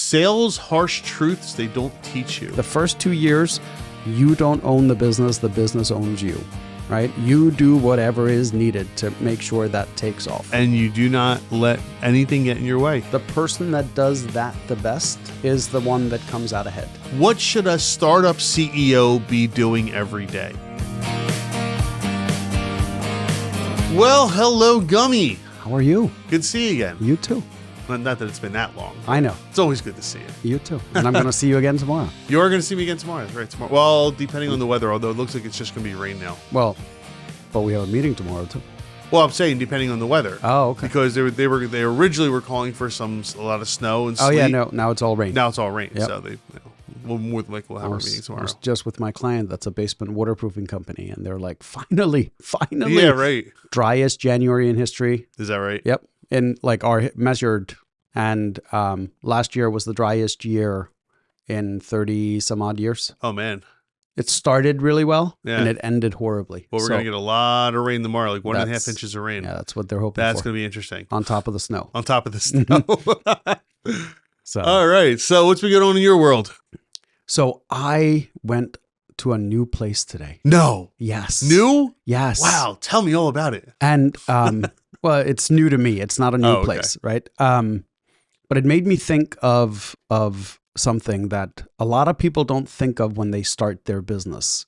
Sales harsh truths they don't teach you. The first 2 years, you don't own the business owns you, right? You do whatever is needed to make sure that takes off. And you do not let anything get in your way. The person that does that the best is the one that comes out ahead. What should a startup CEO be doing every day? Well, hello, Gummy. How are you? Good to see you again. You too. Well, not that it's been that long. I know. It's always good to see you. You too. And I'm going to see you again tomorrow. You are going to see me again tomorrow. That's right, tomorrow. Well, depending on the weather, although it looks like it's just going to be rain now. Well, but we have a meeting tomorrow too. Well, I'm saying depending on the weather. Oh, okay. Because they originally were calling for a lot of snow and sleet. Oh yeah, no, now it's all rain. Now it's all rain. Yep. So we'll more than likely we'll have our meeting I tomorrow. was just with my client that's a basement waterproofing company, and they're like, finally, Yeah, right. driest January in history. Is that right? Yep. And like our measured, and last year was the driest year in 30 some odd years. Oh man. It started really well, Yeah. and it ended horribly. Well, we're going to get a lot of rain tomorrow, like 1.5 inches of rain. Yeah, that's what they're hoping That's for. going to be interesting. On top of the snow. On top of the snow. So, All right. So what's been going on in your world? so I went to a new place today. No. Yes. New? Yes. Wow. Tell me all about it. And well, it's new to me. It's not a new okay. place, right? But it made me think of something that a lot of people don't think of when they start their business,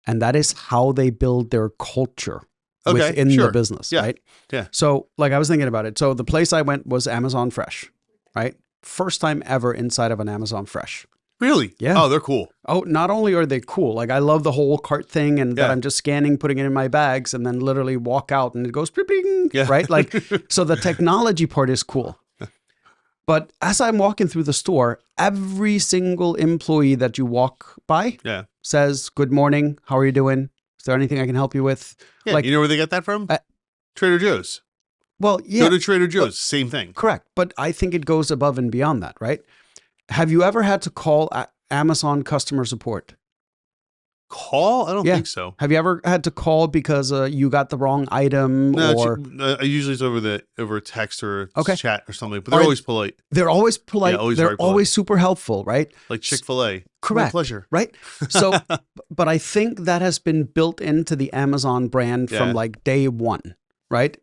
and that is how they build their culture within the business, Yeah. right? Yeah. So, like, I was thinking about it. So the place I went was Amazon Fresh, right? First time ever inside of an Amazon Fresh. Really? Yeah. Oh, they're cool. Oh, not only are they cool, like I love the whole cart thing and that Yeah. I'm just scanning, putting it in my bags and then literally walk out and it goes bing, Yeah. right? Like, so the technology part is cool. But as I'm walking through the store, every single employee that you walk by Yeah. says, "Good morning. How are you doing? Is there anything I can help you with?" Yeah. Like, You know where they got that from? Trader Joe's. well, yeah, Go to Trader Joe's. Same thing. correct. But I think it goes above and beyond that, right? Have you ever had to call Amazon customer support? Call? I don't Yeah. think so. Have you ever had to call because you got the wrong item No, or usually it's over text or Okay. chat or something, but they're always polite. they're always polite. Yeah, always they're very polite. always super helpful, right? Like Chick-fil-A. Correct. My pleasure. Right? So, but I think that has been built into the Amazon brand Yeah. from like day one, right?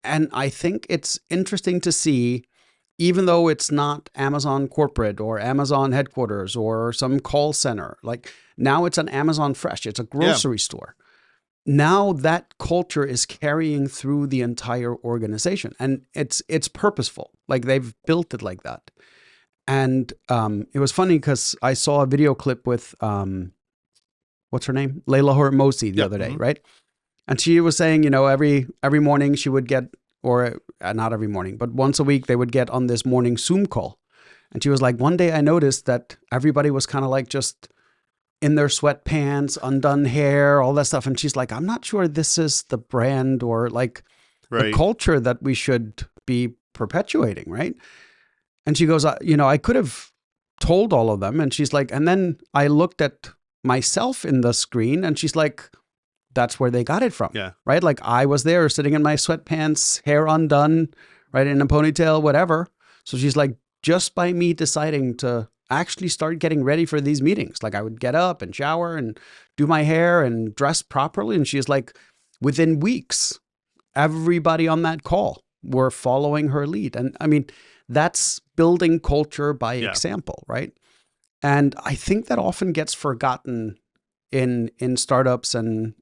And I think it's interesting to see, even though it's not Amazon corporate or Amazon headquarters or some call center, like now it's an Amazon Fresh, it's a grocery store. Now that culture is carrying through the entire organization, and it's purposeful. Like they've built it like that. And it was funny because I saw a video clip with what's her name, Layla Hormozi the other day, right? And she was saying, you know, every morning she would get, or not every morning, but once a week they would get on this morning Zoom call. And she was like, one day I noticed that everybody was kind of like just in their sweatpants, undone hair, all that stuff. And she's like, I'm not sure this is the brand or like the culture that we should be perpetuating, right? And she goes, you know, I could have told all of them. And she's like, and then I looked at myself in the screen and she's like, that's where they got it from, right? Like I was there sitting in my sweatpants, hair undone, right, in a ponytail, whatever. So she's like, just by me deciding to actually start getting ready for these meetings, like I would get up and shower and do my hair and dress properly. And she's like, within weeks, everybody on that call were following her lead. And I mean, that's building culture by example, right? And I think that often gets forgotten in startups and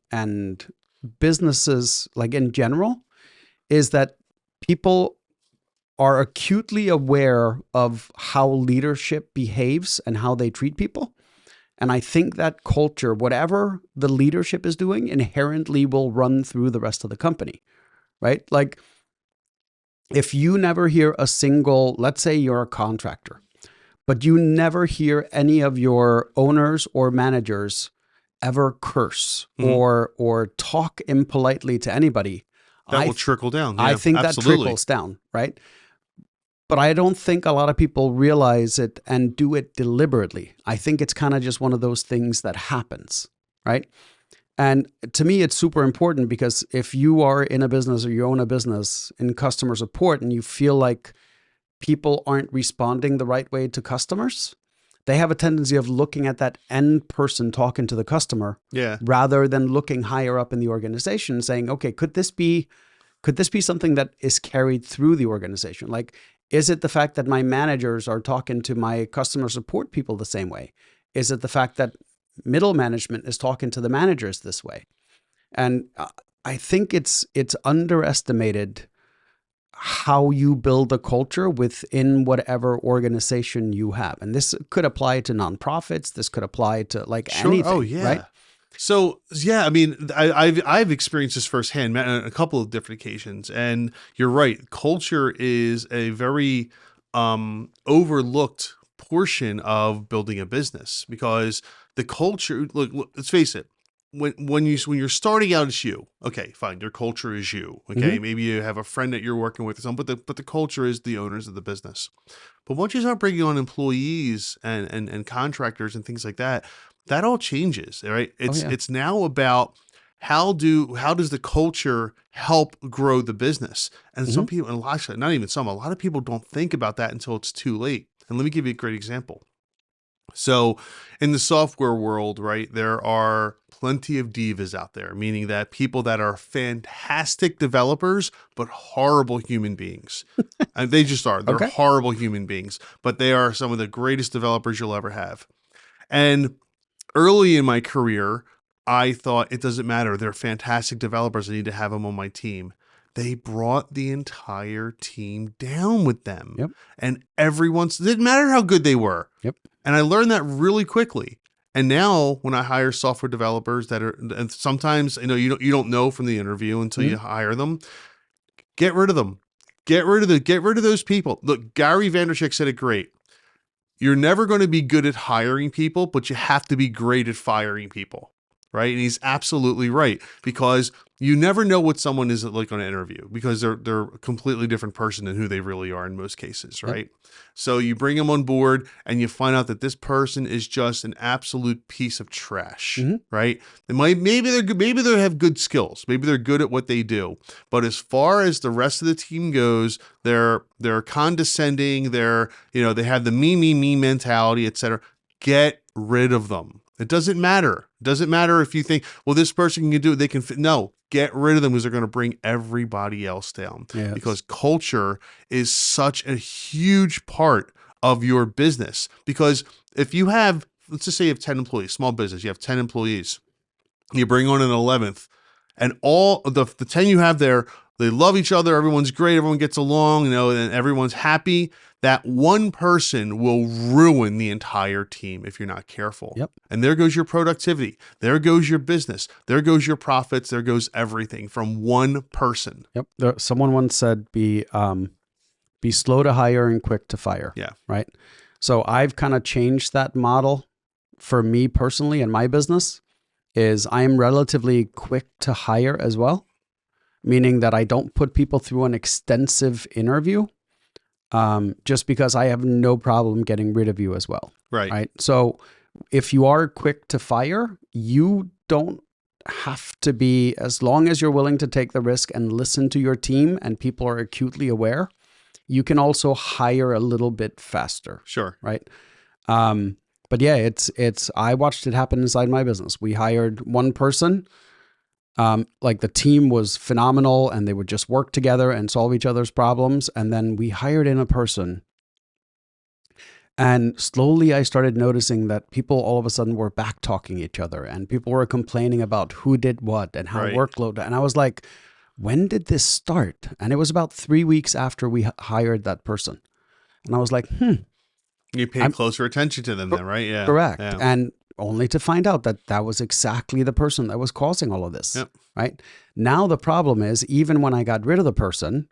businesses, like in general, is that people are acutely aware of how leadership behaves and how they treat people. And I think that culture, whatever the leadership is doing, inherently will run through the rest of the company, right? Like if you never hear a single, let's say you're a contractor, but you never hear any of your owners or managers ever curse or talk impolitely to anybody, that will trickle down. I think that trickles down, right? But I don't think a lot of people realize it and do it deliberately. I think it's kind of just one of those things that happens, right? And to me, it's super important because if you are in a business or you own a business in customer support and you feel like people aren't responding the right way to customers, they have a tendency of looking at that end person talking to the customer Yeah. rather than looking higher up in the organization, saying, okay, could this be something that is carried through the organization? Like, is it the fact that my managers are talking to my customer support people the same way? Is it the fact that middle management is talking to the managers this way? And I think it's underestimated how you build a culture within whatever organization you have. And this could apply to nonprofits. This could apply to like anything, Oh, yeah. right? So yeah, I mean, I've experienced this firsthand on a couple of different occasions, and you're right. Culture is a very overlooked portion of building a business, because the culture. Look, let's face it. When you're starting out, it's you. Okay, fine. Your culture is you. Okay, maybe you have a friend that you're working with or something, but the culture is the owners of the business. But once you start bringing on employees and contractors and things like that, that all changes, right? It's now about how does the culture help grow the business? And some people, and actually not even some, a lot of people don't think about that until it's too late. And let me give you a great example. So in the software world, right, there are plenty of divas out there, meaning that people that are fantastic developers, but horrible human beings. And they just are. They're horrible human beings, but they are some of the greatest developers you'll ever have. And early in my career, I thought it doesn't matter. They're fantastic developers. I need to have them on my team. They brought the entire team down with them. Yep. And it didn't matter how good they were. Yep. And I learned that really quickly. And now when I hire software developers and sometimes, you don't know from the interview until you hire them, get rid of them. Get rid of those people. Look, Gary Vaynerchuk said it great. You're never going to be good at hiring people, but you have to be great at firing people. Right. And he's absolutely right, because you never know what someone is like on an interview, because they're a completely different person than who they really are in most cases. Right. Yep. So you bring them on board and you find out that this person is just an absolute piece of trash. Right. Maybe they're good. Maybe they have good skills. Maybe they're good at what they do. But as far as the rest of the team goes, they're condescending. They have the me mentality, etc. Get rid of them. It doesn't matter. It doesn't matter if you think, well, this person can do it. They can fit. No, get rid of them, because they're going to bring everybody else down. Yes. Because culture is such a huge part of your business. Because if you have, let's just say you have 10 employees, small business, you have 10 employees, you bring on an 11th, and all the 10 you have there, they love each other. Everyone's great. Everyone gets along, and everyone's happy. That one person will ruin the entire team if you're not careful. Yep. And there goes your productivity. There goes your business. There goes your profits. There goes everything from one person. Yep. Someone once said, be slow to hire and quick to fire. Yeah. Right. So I've kind of changed that model for me personally in my business. Is I am relatively quick to hire as well, meaning that I don't put people through an extensive interview. Just because I have no problem getting rid of you as well. Right. So if you are quick to fire, you don't have to be, as long as you're willing to take the risk and listen to your team and people are acutely aware, you can also hire a little bit faster. Sure. Right. But yeah, I watched it happen inside my business. We hired one person. Like the team was phenomenal and they would just work together and solve each other's problems. And then we hired in a person. And slowly I started noticing that people all of a sudden were back talking each other and people were complaining about who did what and how workload. And I was like, when did this start? And it was about 3 weeks after we hired that person. And I was like, You paid closer attention to them then, right? Yeah. Correct. Yeah. And only to find out that was exactly the person that was causing all of this. Yep. Right? Now the problem is, even when I got rid of the person,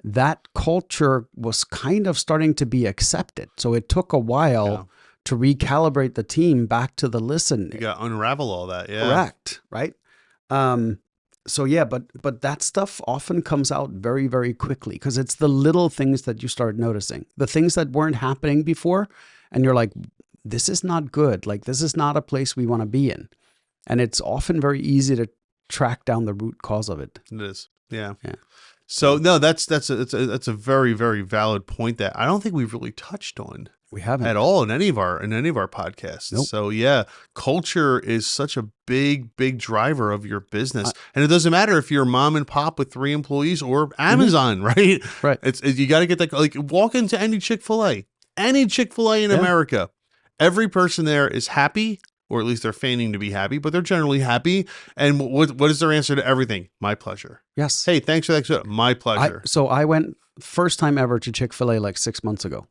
that culture was kind of starting to be accepted. So it took a while to recalibrate the team back to the listen. You got to unravel all that. Yeah. Correct. Right. So yeah, but that stuff often comes out very, very quickly, because it's the little things that you start noticing, the things that weren't happening before. And you're like, this is not good. Like, this is not a place we want to be in. And it's often very easy to track down the root cause of it. It is. Yeah. Yeah. So no, that's a very, very valid point that I don't think we've really touched on We haven't at all in any of our podcasts. Nope. So yeah, culture is such a big driver of your business, and it doesn't matter if you're a mom and pop with 3 employees or Amazon, right? Right. You got to get that. Like, walk into any Chick-fil-A in America, every person there is happy. Or at least they're feigning to be happy, but they're generally happy. And what is their answer to everything? My pleasure. Yes. Hey, thanks for that soda. My pleasure. So I went first time ever to Chick-fil-A like 6 months ago.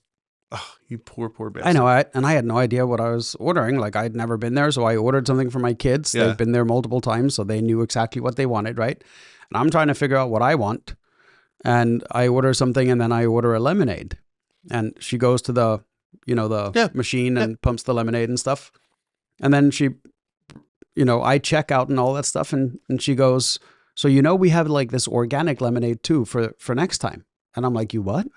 Oh, you poor bastard. I know, and I had no idea what I was ordering. Like, I'd never been there, so I ordered something for my kids. Yeah. They've been there multiple times, so they knew exactly what they wanted, right? And I'm trying to figure out what I want. And I order something, and then I order a lemonade. And she goes to the machine and pumps the lemonade and stuff. And then she, I check out and all that stuff. And she goes, so, we have like this organic lemonade too for next time. And I'm like, you what?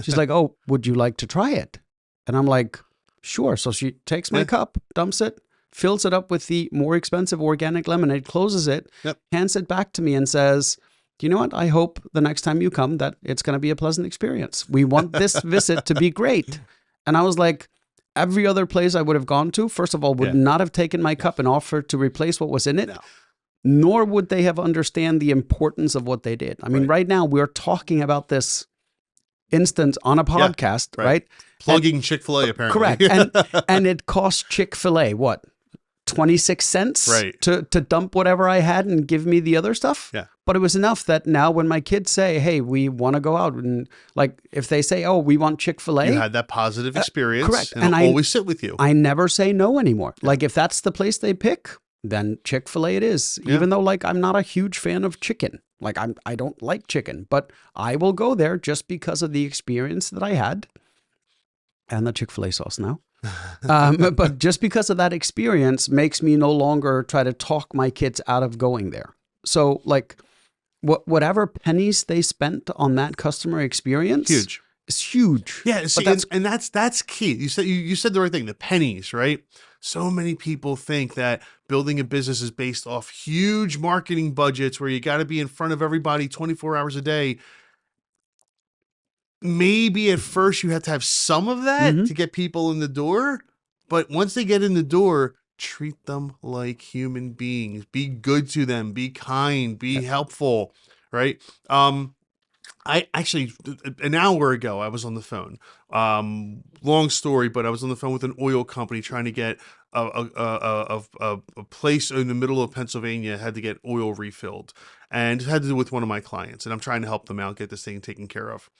She's like, oh, would you like to try it? And I'm like, sure. So she takes my cup, dumps it, fills it up with the more expensive organic lemonade, closes it, hands it back to me and says, you know what? I hope the next time you come that it's going to be a pleasant experience. We want this visit to be great. And I was like, every other place I would have gone to, first of all, would not have taken my cup and offered to replace what was in it, nor would they have understand the importance of what they did. I mean, right now we're talking about this instance on a podcast, right? Plugging Chick-fil-A, apparently. Correct. And it cost Chick-fil-A, what, 26 cents to dump whatever I had and give me the other stuff? Yeah. But it was enough that now when my kids say, hey, we want to go out, and like if they say, oh, we want Chick-fil-A. You had that positive experience. Correct. And I always sit with you. I never say no anymore. Yeah. Like if that's the place they pick, then Chick-fil-A it is. Yeah. Even though like I'm not a huge fan of chicken. Like I don't like chicken, but I will go there just because of the experience that I had and the Chick-fil-A sauce now. But just because of that experience makes me no longer try to talk my kids out of going there. So like whatever pennies they spent on that customer experience, it's huge. Yeah, see, and that's key. You said the right thing. The pennies, right? So many people think that building a business is based off huge marketing budgets where you got to be in front of everybody 24 hours a day. Maybe at first you have to have some of that to get people in the door, but once they get in the door, treat them like human beings. Be good to them. Be kind. Be helpful. Right? I actually, an hour ago, I was on the phone. Long story, but I was on the phone with an oil company trying to get a place in the middle of Pennsylvania had to get oil refilled, and it had to do with one of my clients. And I'm trying to help them out, get this thing taken care of.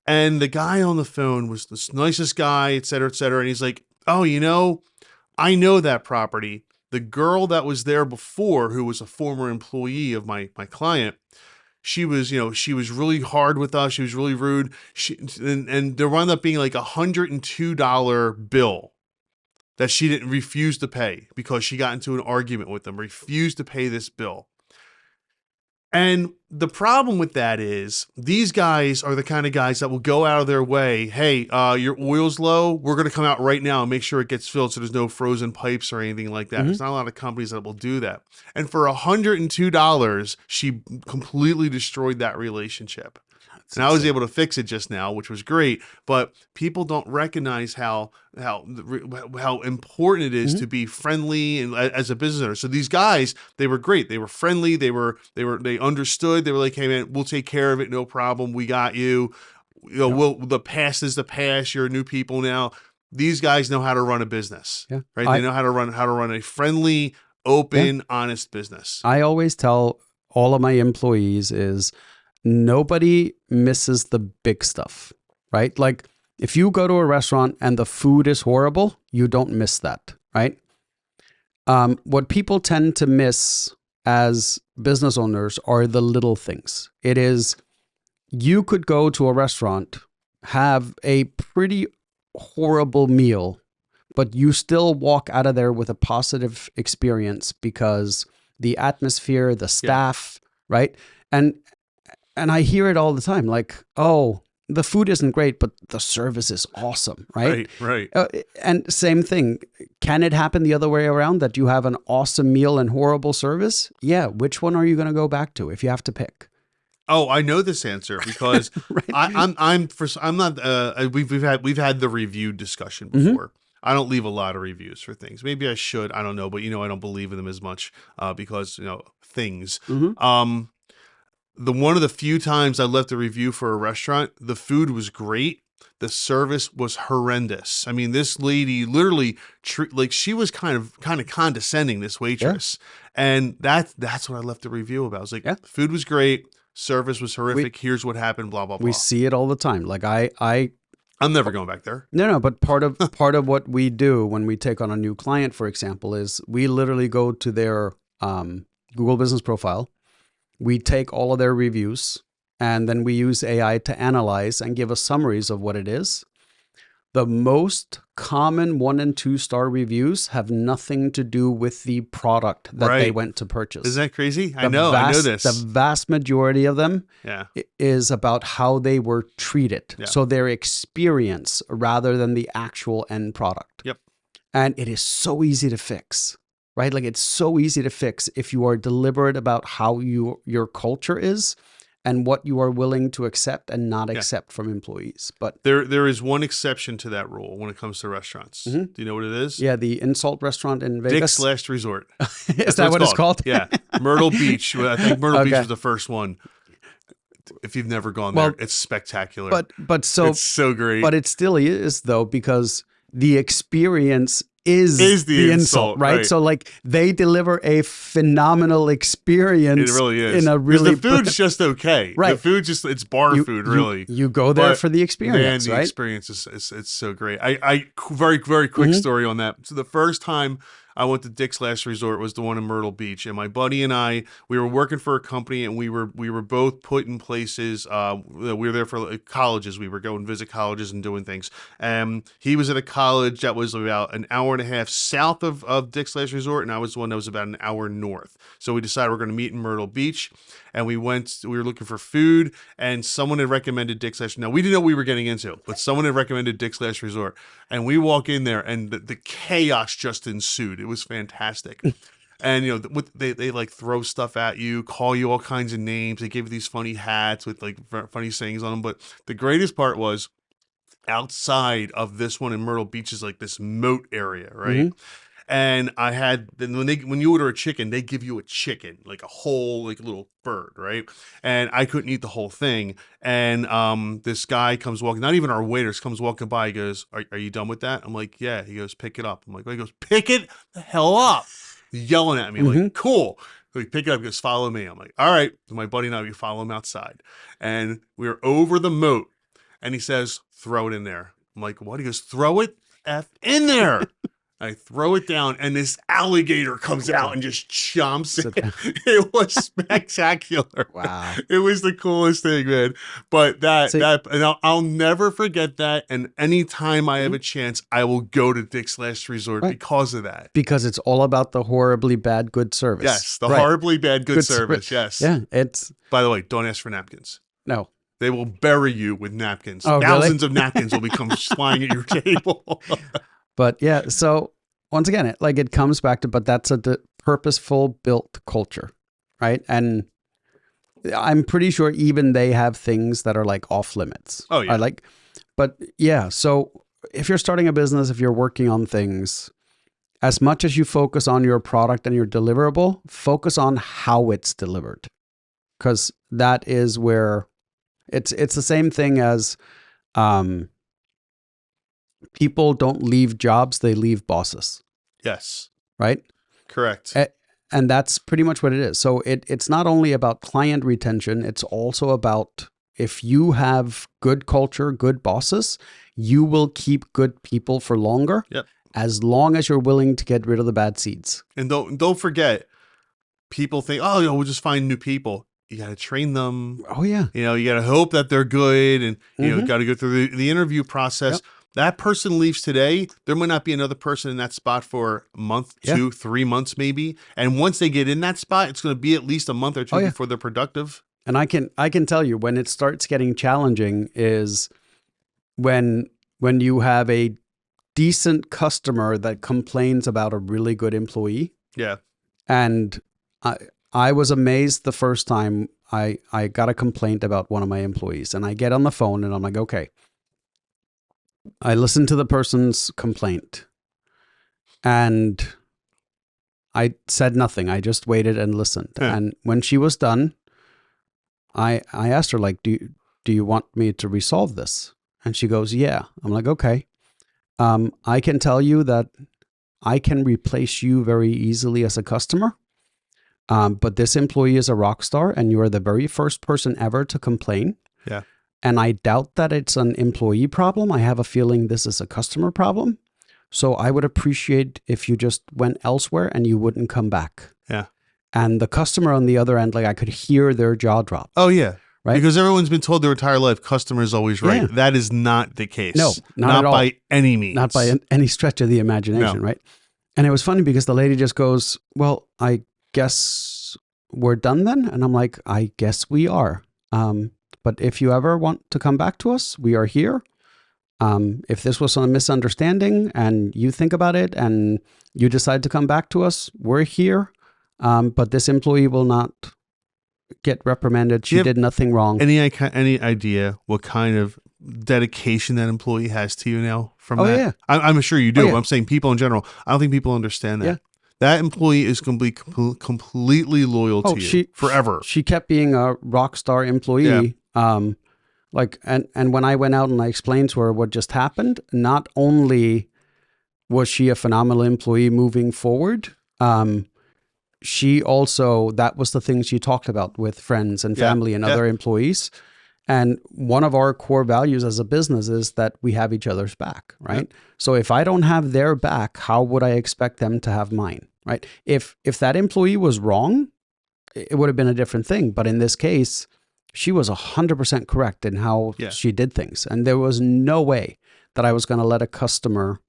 And the guy on the phone was the nicest guy, et cetera, et cetera. And he's like, oh, I know that property. The girl that was there before, who was a former employee of my client, she was really hard with us. She was really rude. And there wound up being like $102 bill that she didn't refuse to pay because she got into an argument with them, refused to pay this bill. And the problem with that is these guys are the kind of guys that will go out of their way. Hey, your oil's low. We're going to come out right now and make sure it gets filled so there's no frozen pipes or anything like that. There's not a lot of companies that will do that. And for $102, she completely destroyed that relationship. And I was able to fix it just now, which was great. But people don't recognize how important it is to be friendly and as a business owner. So these guys, they were great. They were friendly. They understood. They were like, hey man, we'll take care of it. No problem. We got you. The past is the past. You're new people now. These guys know how to run a business, right? They know how to run a friendly, open, honest business. I always tell all of my employees is nobody misses the big stuff, right? Like if you go to a restaurant and the food is horrible, you don't miss that, right? What people tend to miss as business owners are the little things. It is, you could go to a restaurant, have a pretty horrible meal, but you still walk out of there with a positive experience because the atmosphere, the staff, right? And I hear it all the time, like, oh, the food isn't great, but the service is awesome, right? Right. And same thing. Can it happen the other way around, that you have an awesome meal and horrible service? Yeah. Which one are you going to go back to if you have to pick? Oh, I know this answer because Right. I'm not we've had the review discussion Hmm. before. I don't leave a lot of reviews for things. Maybe I should. I don't know, but I don't believe in them as much because things. Hmm. Um, the one of the few times I left a review for a restaurant, the food was great. The service was horrendous. I mean, this lady literally like she was kind of condescending, this Yeah. waitress, and that's what I left the review about. I was like, Yeah. food was great, service was We horrific. Here's what happened. Blah blah we blah. see it all the time. Like I'm never going back there. no, but part of what we do when we take on a new client, for example, is we literally go to their Google Business Profile. We take all of their reviews, and then we use AI to analyze and give us summaries of what it is. The most common 1 and 2 star reviews have nothing to do with the product that they Right? went to purchase. Isn't that crazy? I The know The this. vast majority of them Yeah, is about how they were treated. yeah, So their experience rather than the actual end product. yep. And it is so easy to fix, right? Like it's so easy to fix if you are deliberate about how your culture is and what you are willing to accept and not Yeah. accept from employees. But There is one exception to that rule when it comes to restaurants. Mhm. Do you know what it is? yeah, the Insult Restaurant in Dick's Vegas. Last Resort. Is that what it's called? Yeah, Myrtle Beach. I think Myrtle Beach Okay. was the first one. If you've never gone Well, there, it's spectacular. But so It's so great. but it still is though, because the experience is the insult, insult, right? right. So like they deliver a phenomenal experience. It really is. In a 'Cause really the food's just okay. Right. The food it's bar food, really. You go there But, for the experience, Man, the right? experience is it's so great. I very very quick Mhm. story on that. So the first time I went to Dick's Last Resort was the one in Myrtle Beach, and my buddy and I, we were working for a company, and we were both put in places. We were there for colleges. We were going to visit colleges and doing things. He was at a college that was about an hour and a half south of Dick's Last Resort, and I was the one that was about an hour north. So we decided we're going to meet in Myrtle Beach, and we were looking for food, and someone had recommended Dick's Last. Now we didn't know what we were getting into, but someone had recommended Dick's Last Resort, and we walk in there, and the chaos just ensued. It was fantastic. And they like throw stuff at you, call you all kinds of names. They give you these funny hats with like funny sayings on them. But the greatest part was outside of this one in Myrtle Beach is like this moat area, right? Mhm. And I had then when you order a chicken, they give you a chicken, like a whole like little bird, right? And I couldn't eat the whole thing. And this guy comes walking, not even our waiters, comes walking by. He goes, "Are you done with that?" I'm like, "Yeah." He goes, "Pick it up." I'm like, "He goes, pick it the hell up!" Yelling at me. I'm like, "Cool." So he pick it up. He goes, "Follow me." I'm like, "All right." So my buddy and I, we follow him outside, and we're over the moat. And he says, "Throw it in there." I'm like, "What?" He goes, "Throw it in there." I throw it down, and this alligator comes out and just chomps it. It was spectacular. Wow. It was the coolest thing, man. But See- and I'll never forget that. And anytime I have a chance, I will go to Dick's Last Resort because of that. Because it's all about the horribly bad good service. Yes, the Right. horribly bad good Good service. Yes. Yeah, it's By the way, don't ask for napkins. no. They will bury you with napkins. Oh, really? Thousands of napkins will become flying at your table. But yeah, so once again, it comes back to, but that's a purposeful built culture, right? And I'm pretty sure even they have things that are like off limits. Oh, yeah. But yeah, so if you're starting a business, if you're working on things, as much as you focus on your product and your deliverable, focus on how it's delivered. Because that is where it's the same thing as people don't leave jobs, they leave bosses, Yes, right? correct. And that's pretty much what it is. So it's not only about client retention, it's also about if you have good culture, good bosses, you will keep good people for longer. Yep. As long as you're willing to get rid of the bad seeds. And don't forget, people think, "Oh, we'll just find new people." You got to train them. Oh yeah. You got to hope that they're good, and Mhm. got to go through the interview process. Yep. That person leaves today. There might not be another person in that spot for a month, Yeah. 2, 3 months, maybe. And once they get in that spot, it's going to be at least a month or two Oh, yeah. before they're productive. And I can tell you when it starts getting challenging is when you have a decent customer that complains about a really good employee. Yeah. And I was amazed the first time I got a complaint about one of my employees, and I get on the phone and I'm like, okay, I listened to the person's complaint and I said nothing. I just waited and listened. Yeah. And when she was done, I asked her, like, do you want me to resolve this? And she goes, yeah. I'm like, okay. I can tell you that I can replace you very easily as a customer. But this employee is a rock star and you are the very first person ever to complain. Yeah. And I doubt that it's an employee problem. I have a feeling this is a customer problem. So I would appreciate if you just went elsewhere and you wouldn't come back. Yeah. And the customer on the other end, like I could hear their jaw drop. Oh, yeah. Right? Because everyone's been told their entire life, customer is always right. Yeah. That is not the case. No, not at all. By any means. Not by any stretch of the imagination, No. right? And it was funny because the lady just goes, well, I guess we're done then? And I'm like, I guess we are. But if you ever want to come back to us, we are here. If this was a misunderstanding and you think about it and you decide to come back to us, we're here. But this employee will not get reprimanded. She did nothing wrong. Any idea what kind of dedication that employee has to you now from that? Yeah. I'm sure you do. Oh, yeah. I'm saying people in general. I don't think people understand that. Yeah. That employee is going to be completely loyal to you forever. She kept being a rock star employee. Yeah. And when I went out and I explained to her what just happened, not only was she a phenomenal employee moving forward, she also, that was the thing she talked about with friends and family and other employees. And one of our core values as a business is that we have each other's back, right? Yeah. So if I don't have their back, how would I expect them to have mine, right? If that employee was wrong, it would have been a different thing. But in this case, she was 100% correct in how she did things. And there was no way that I was going to let a customer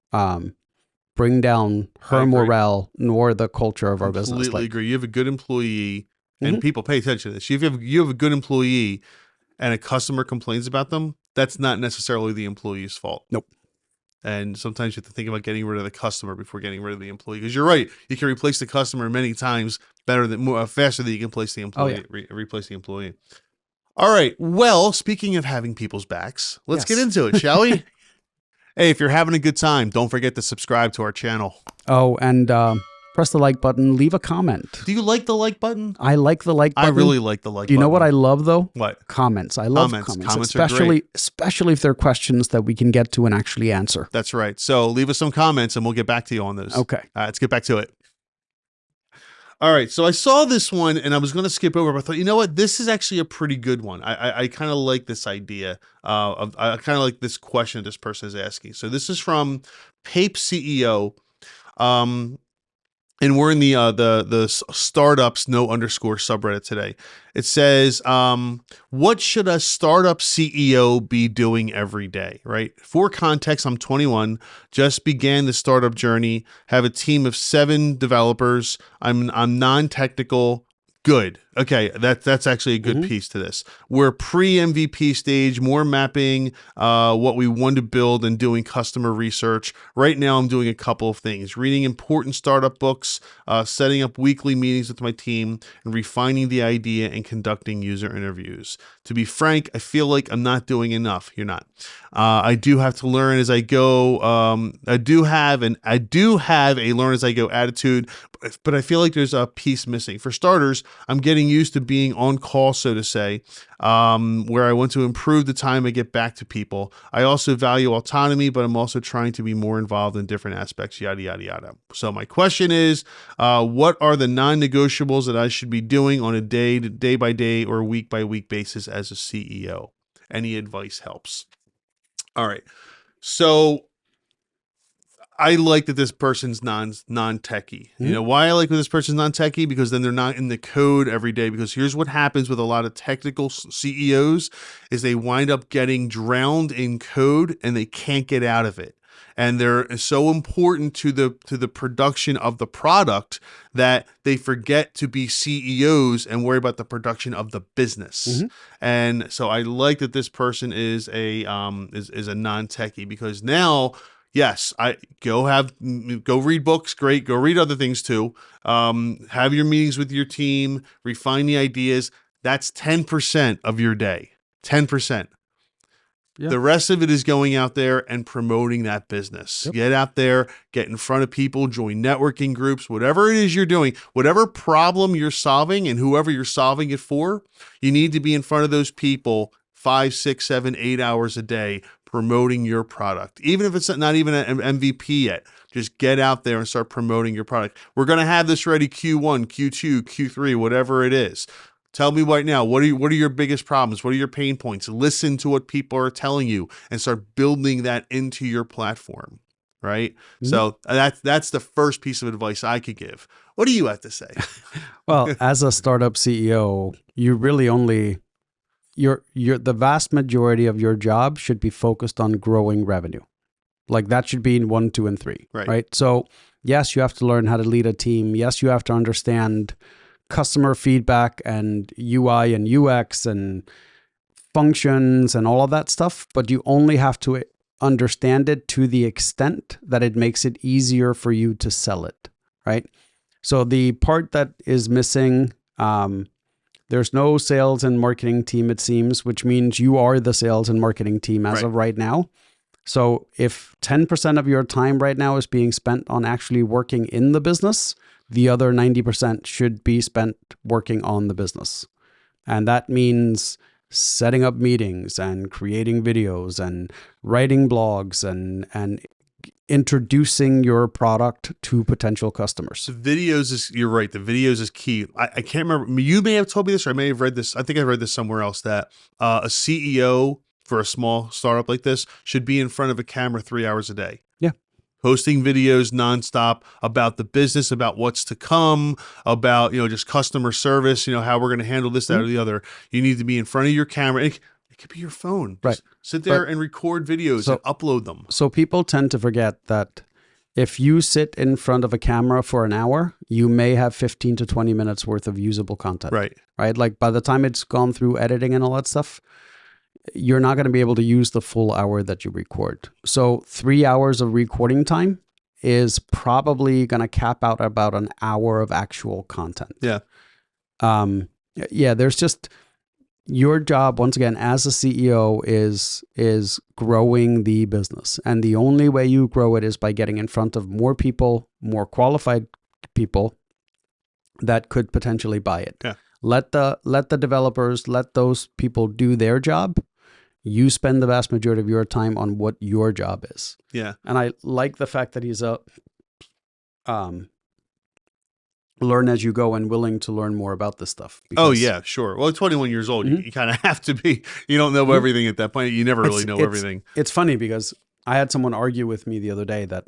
bring down her morale nor the culture of our business. Completely agree. You have a good employee, and people pay attention to this. You have a good employee and a customer complains about them, that's not necessarily the employee's fault. Nope. And sometimes you have to think about getting rid of the customer before getting rid of the employee. Because you're right, you can replace the customer many times faster than you can replace the employee. Replace the employee. All right. Well, speaking of having people's backs, let's get into it, shall we? Hey, if you're having a good time, don't forget to subscribe to our channel. Oh, and press the like button. Leave a comment. Do you like the like button? I like the like button. I really like the like button. Do you know what I love, though? What? Comments. I love comments. Comments are great. Especially if they're questions that we can get to and actually answer. That's right. So leave us some comments and we'll get back to you on those. Okay. Let's get back to it. All right. So I saw this one and I was going to skip over, but I thought, you know what? This is actually a pretty good one. I kind of like this idea I kind of like this question this person is asking. So this is from Pape CEO. And we're in the startups no underscore subreddit today. It says, what should a startup CEO be doing every day, right? For context, I'm 21, just began the startup journey, have a team of 7 developers. I'm non-technical. Good. Okay, that's actually a good piece to this. We're pre-MVP stage, more mapping what we want to build and doing customer research. Right now, I'm doing a couple of things. Reading important startup books, setting up weekly meetings with my team, and refining the idea and conducting user interviews. To be frank, I feel like I'm not doing enough. You're not. I do have to learn as I go. I do have a learn as I go attitude, but I feel like there's a piece missing. For starters, I'm getting used to being on call, so to say, where I want to improve the time I get back to people. I also value autonomy, but I'm also trying to be more involved in different aspects, yada, yada, yada. So my question is, what are the non-negotiables that I should be doing on a day by day or week by week basis as a CEO? Any advice helps. All right. So I like that this person's non-techie. You know why I like that this person's non-techie? Because then they're not in the code every day. Because here's what happens with a lot of technical CEOs is they wind up getting drowned in code and they can't get out of it. And they're so important to the production of the product that they forget to be CEOs and worry about the production of the business. And so I like that this person is a non-techie, because now yes, I go read books. Great. Go read other things too. Have your meetings with your team, refine the ideas. That's 10% of your day. 10%. Yeah. The rest of it is going out there and promoting that business. Yep. Get out there, get in front of people, join networking groups, whatever it is you're doing, whatever problem you're solving and whoever you're solving it for, you need to be in front of those people 5, 6, 7, 8 hours a day promoting your product. Even if it's not even an MVP yet, just get out there and start promoting your product. We're going to have this ready Q1, Q2, Q3, whatever it is. Tell me right now, what are your biggest problems? What are your pain points? Listen to what people are telling you and start building that into your platform, right? Mhm. So that's the first piece of advice I could give. What do you have to say? Well, as a startup CEO, you really only the vast majority of your job should be focused on growing revenue. Like that should be in 1, 2, and 3, Right. right? So yes, you have to learn how to lead a team. Yes, you have to understand customer feedback and UI and UX and functions and all of that stuff, but you only have to understand it to the extent that it makes it easier for you to sell it, right? So the part that is missing, there's no sales and marketing team, it seems, which means you are the sales and marketing team as of right now. So if 10% of your time right now is being spent on actually working in the business, the other 90% should be spent working on the business. And that means setting up meetings and creating videos and writing blogs and introducing your product to potential customers. You're right. The videos is key. I can't remember. You may have told me this, or I may have read this. I think I read this somewhere else that a CEO for a small startup like this should be in front of a camera 3 hours a day. Yeah. Posting videos nonstop about the business, about what's to come, about, just customer service, how we're going to handle this, that, or the other. You need to be in front of your camera. It could be your phone. Right. Just sit there and record videos and upload them. So people tend to forget that if you sit in front of a camera for an hour, you may have 15 to 20 minutes worth of usable content. Right. Right. Like by the time it's gone through editing and all that stuff, you're not going to be able to use the full hour that you record. So 3 hours of recording time is probably going to cap out about an hour of actual content. Yeah. There's just your job, once again, as a CEO is growing the business. And the only way you grow it is by getting in front of more people, more qualified people that could potentially buy it. Yeah. Let the developers, let those people do their job. You spend the vast majority of your time on what your job is. Yeah. And I like the fact that he's a learn as you go and willing to learn more about this stuff. Oh, yeah, sure. Well, 21 years old, you kind of have to be. You don't know everything at that point. You never really know everything. It's funny because I had someone argue with me the other day that,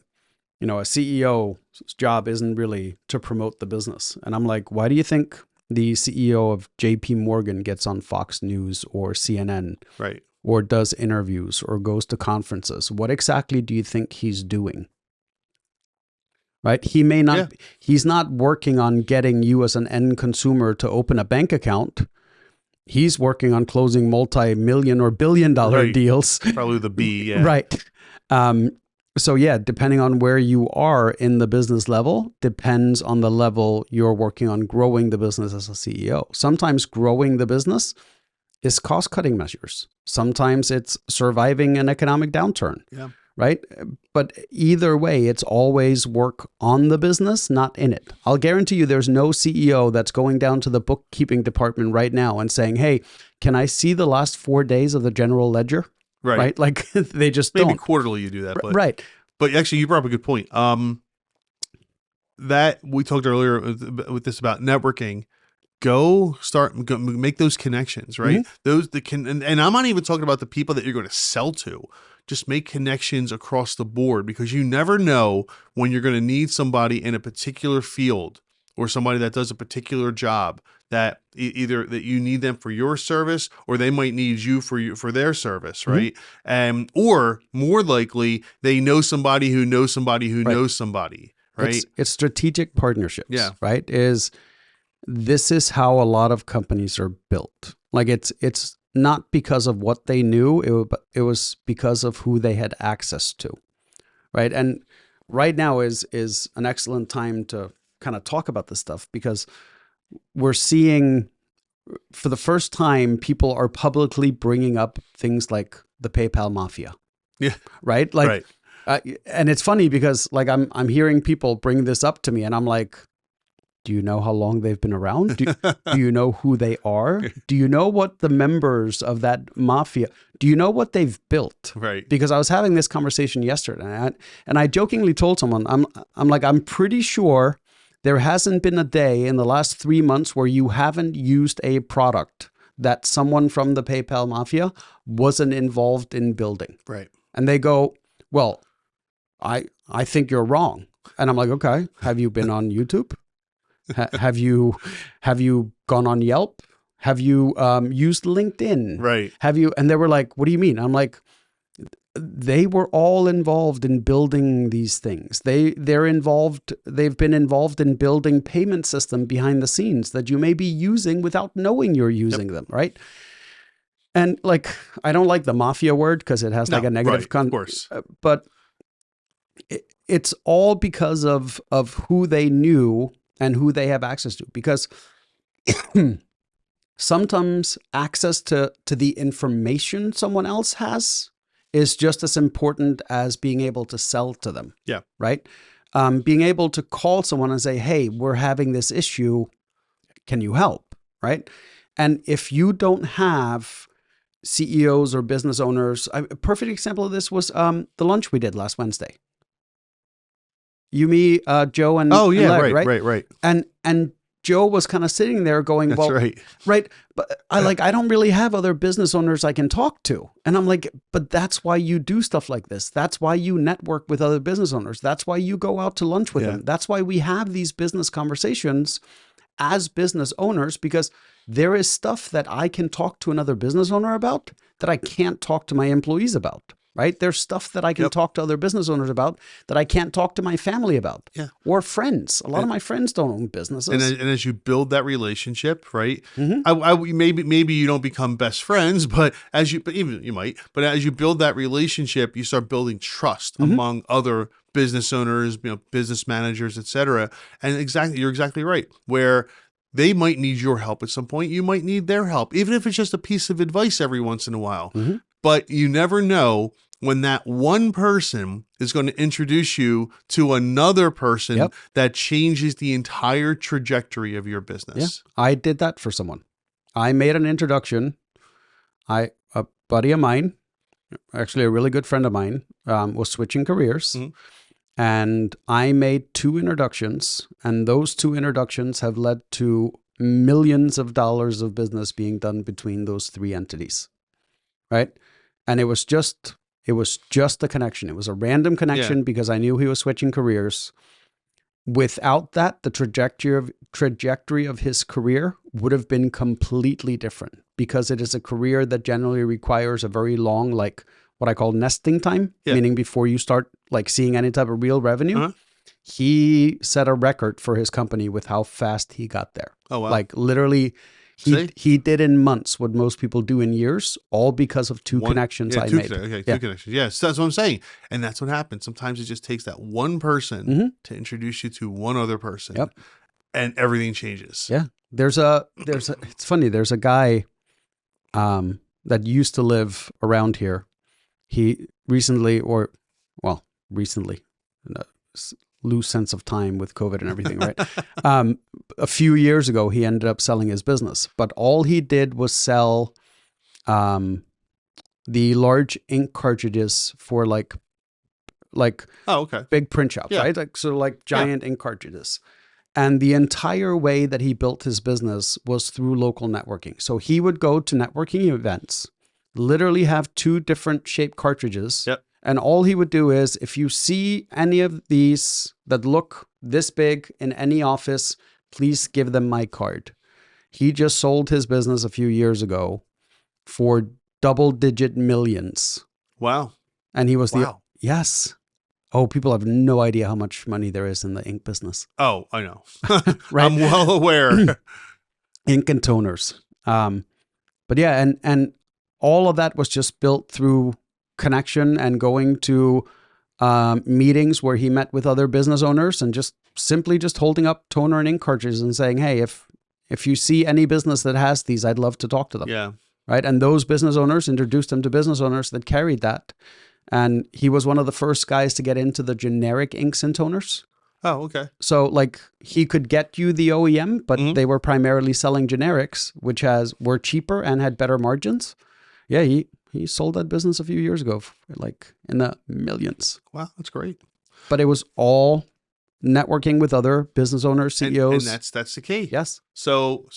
a CEO's job isn't really to promote the business. And I'm like, why do you think the CEO of JP Morgan gets on Fox News or CNN? Right. Or does interviews or goes to conferences? What exactly do you think he's doing? Right? He may not, he's not working on getting you as an end consumer to open a bank account. He's working on closing multi-million or billion-dollar deals. Probably the B, yeah. Right. So yeah, depending on where you are in the business level, depends on the level you're working on growing the business as a CEO. Sometimes growing the business is cost-cutting measures. Sometimes it's surviving an economic downturn, right? But either way, it's always work on the business, not in it. I'll guarantee you there's no CEO that's going down to the bookkeeping department right now and saying, hey, can I see the last 4 days of the general ledger? Right? Like they just Maybe don't. Quarterly you do that. But, right. But actually, you brought up a good point. That we talked earlier with this about networking. Go make those connections, right? And I'm not even talking about the people that you're going to sell to. Just make connections across the board because you never know when you're going to need somebody in a particular field or somebody that does a particular job that either that you need them for your service or they might need you for their service, right? Or more likely they know somebody who knows somebody who knows somebody, right? It's strategic partnerships, yeah. Right? This is how a lot of companies are built. Like it's not because of what they knew, it was because of who they had access to, right? And right now is an excellent time to kind of talk about this stuff, because we're seeing for the first time people are publicly bringing up things like the PayPal Mafia, Yeah. right? Like, Right. and it's funny because like I'm hearing people bring this up to me, and I'm like, do you know how long they've been around? Do you know who they are? Do you know what the members of that mafia, do you know what they've built? Right. Because I was having this conversation yesterday, and I jokingly told someone, I'm like, I'm pretty sure there hasn't been a day in the last 3 months where you haven't used a product that someone from the PayPal Mafia wasn't involved in building. Right. And they go, well, I think you're wrong. And I'm like, okay, have you been on YouTube? Have you gone on Yelp? Have you used LinkedIn? Right. Have you? And they were like, what do you mean? I'm like, they were all involved in building these things. They're involved. They've been involved in building payment system behind the scenes that you may be using without knowing you're using them, right? And like, I don't like the mafia word because it has like a negative of course. But it's all because of who they knew and who they have access to. Because sometimes access to the information someone else has is just as important as being able to sell to them. Yeah. Right? Being able to call someone and say, hey, we're having this issue. Can you help? Right? And if you don't have CEOs or business owners, a perfect example of this was the lunch we did last Wednesday. You, me, Joe, and Oh yeah, and Larry, right. And Joe was kind of sitting there going, That's well, right. But I don't really have other business owners I can talk to. And I'm like, but that's why you do stuff like this. That's why you network with other business owners. That's why you go out to lunch with them. That's why we have these business conversations as business owners, because there is stuff that I can talk to another business owner about that I can't talk to my employees about. Right? There's stuff that I can talk to other business owners about that I can't talk to my family about. Yeah. Or friends. A lot of my friends don't own businesses. And as you build that relationship, right? Mm-hmm. Maybe you don't become best friends, but even you might. But as you build that relationship, you start building trust among other business owners, business managers, etc. And you're exactly right. Where they might need your help at some point, you might need their help, even if it's just a piece of advice every once in a while. Mm-hmm. But you never know when that one person is going to introduce you to another person that changes the entire trajectory of your business. Yeah. I did that for someone. I made an introduction. A buddy of mine, actually a really good friend of mine, was switching careers. Mm-hmm. And I made 2 introductions. And those 2 introductions have led to millions of dollars of business being done between those 3 entities. Right? And it was just a connection. It was a random connection because I knew he was switching careers. Without that, the trajectory of his career would have been completely different, because it is a career that generally requires a very long, like what I call nesting time, meaning before you start like seeing any type of real revenue. Uh-huh. He set a record for his company with how fast he got there. Oh, wow. Like literally, he did in months what most people do in years, all because of 2 connections I made. Two connections. Yes, that's what I'm saying. And that's what happens. Sometimes it just takes that one person to introduce you to one other person. Yep. And everything changes. Yeah. It's funny. There's a guy that used to live around here. He recently, loose sense of time with COVID and everything, right? A few years ago, he ended up selling his business, but all he did was sell the large ink cartridges for like big print shops, right? Like sort of like giant ink cartridges. And the entire way that he built his business was through local networking. So he would go to networking events, literally have 2 different shaped cartridges. Yep. And all he would do is, if you see any of these that look this big in any office, please give them my card. He just sold his business a few years ago for double-digit millions. Wow. And he was yes. Oh, people have no idea how much money there is in the ink business. Oh, I know. Right? I'm well aware. Ink and toners. But yeah, and all of that was just built through connection and going to meetings where he met with other business owners and just simply just holding up toner and ink cartridges and saying, hey, if you see any business that has these, I'd love to talk to them. Yeah. Right. And those business owners introduced him to business owners that carried that. And he was one of the first guys to get into the generic inks and toners. Oh, okay. So like he could get you the OEM, but Mhm. they were primarily selling generics, which were cheaper and had better margins. Yeah, he sold that business a few years ago, like in the millions. Wow, that's great. But it was all networking with other business owners, CEOs. And that's the key. Yes. So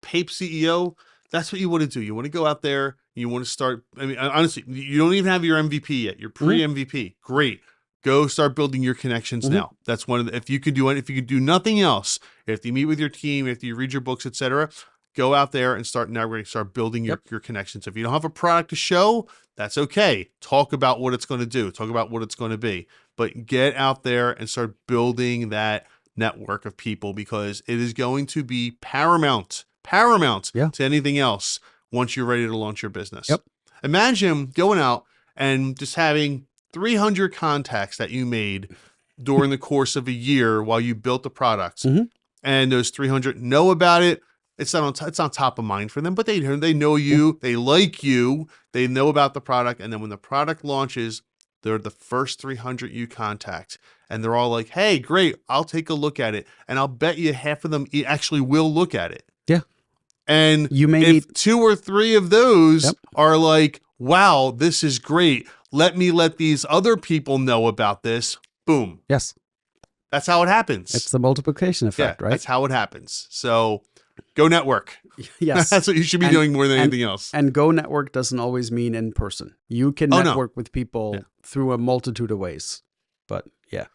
Pape CEO, that's what you want to do. You want to go out there. You want to start. I mean, honestly, you don't even have your MVP yet. You're pre-MVP. Great. Go start building your connections now. That's one of the, if you could do nothing else, if you meet with your team, if you read your books, etc., go out there and start networking, start building your connections. If you don't have a product to show, that's okay. Talk about what it's going to do. Talk about what it's going to be. But get out there and start building that network of people, because it is going to be paramount to anything else once you're ready to launch your business. Yep. Imagine going out and just having 300 contacts that you made during the course of a year while you built the products, and those 300 know about it. It's not top of mind for them, but they know you, they like you, they know about the product, and then when the product launches, they're the first 300 you contact, and they're all like, "Hey, great, I'll take a look at it," and I'll bet you half of them actually will look at it. Yeah. And You may if need 2 or 3 of those are like, "Wow, this is great. Let these other people know about this." Boom. Yes. That's how it happens. It's the multiplication effect, right? That's how it happens. So go network. Yes. That's what you should be doing more than anything else. And go network doesn't always mean in person. You can network with people through a multitude of ways. But yeah.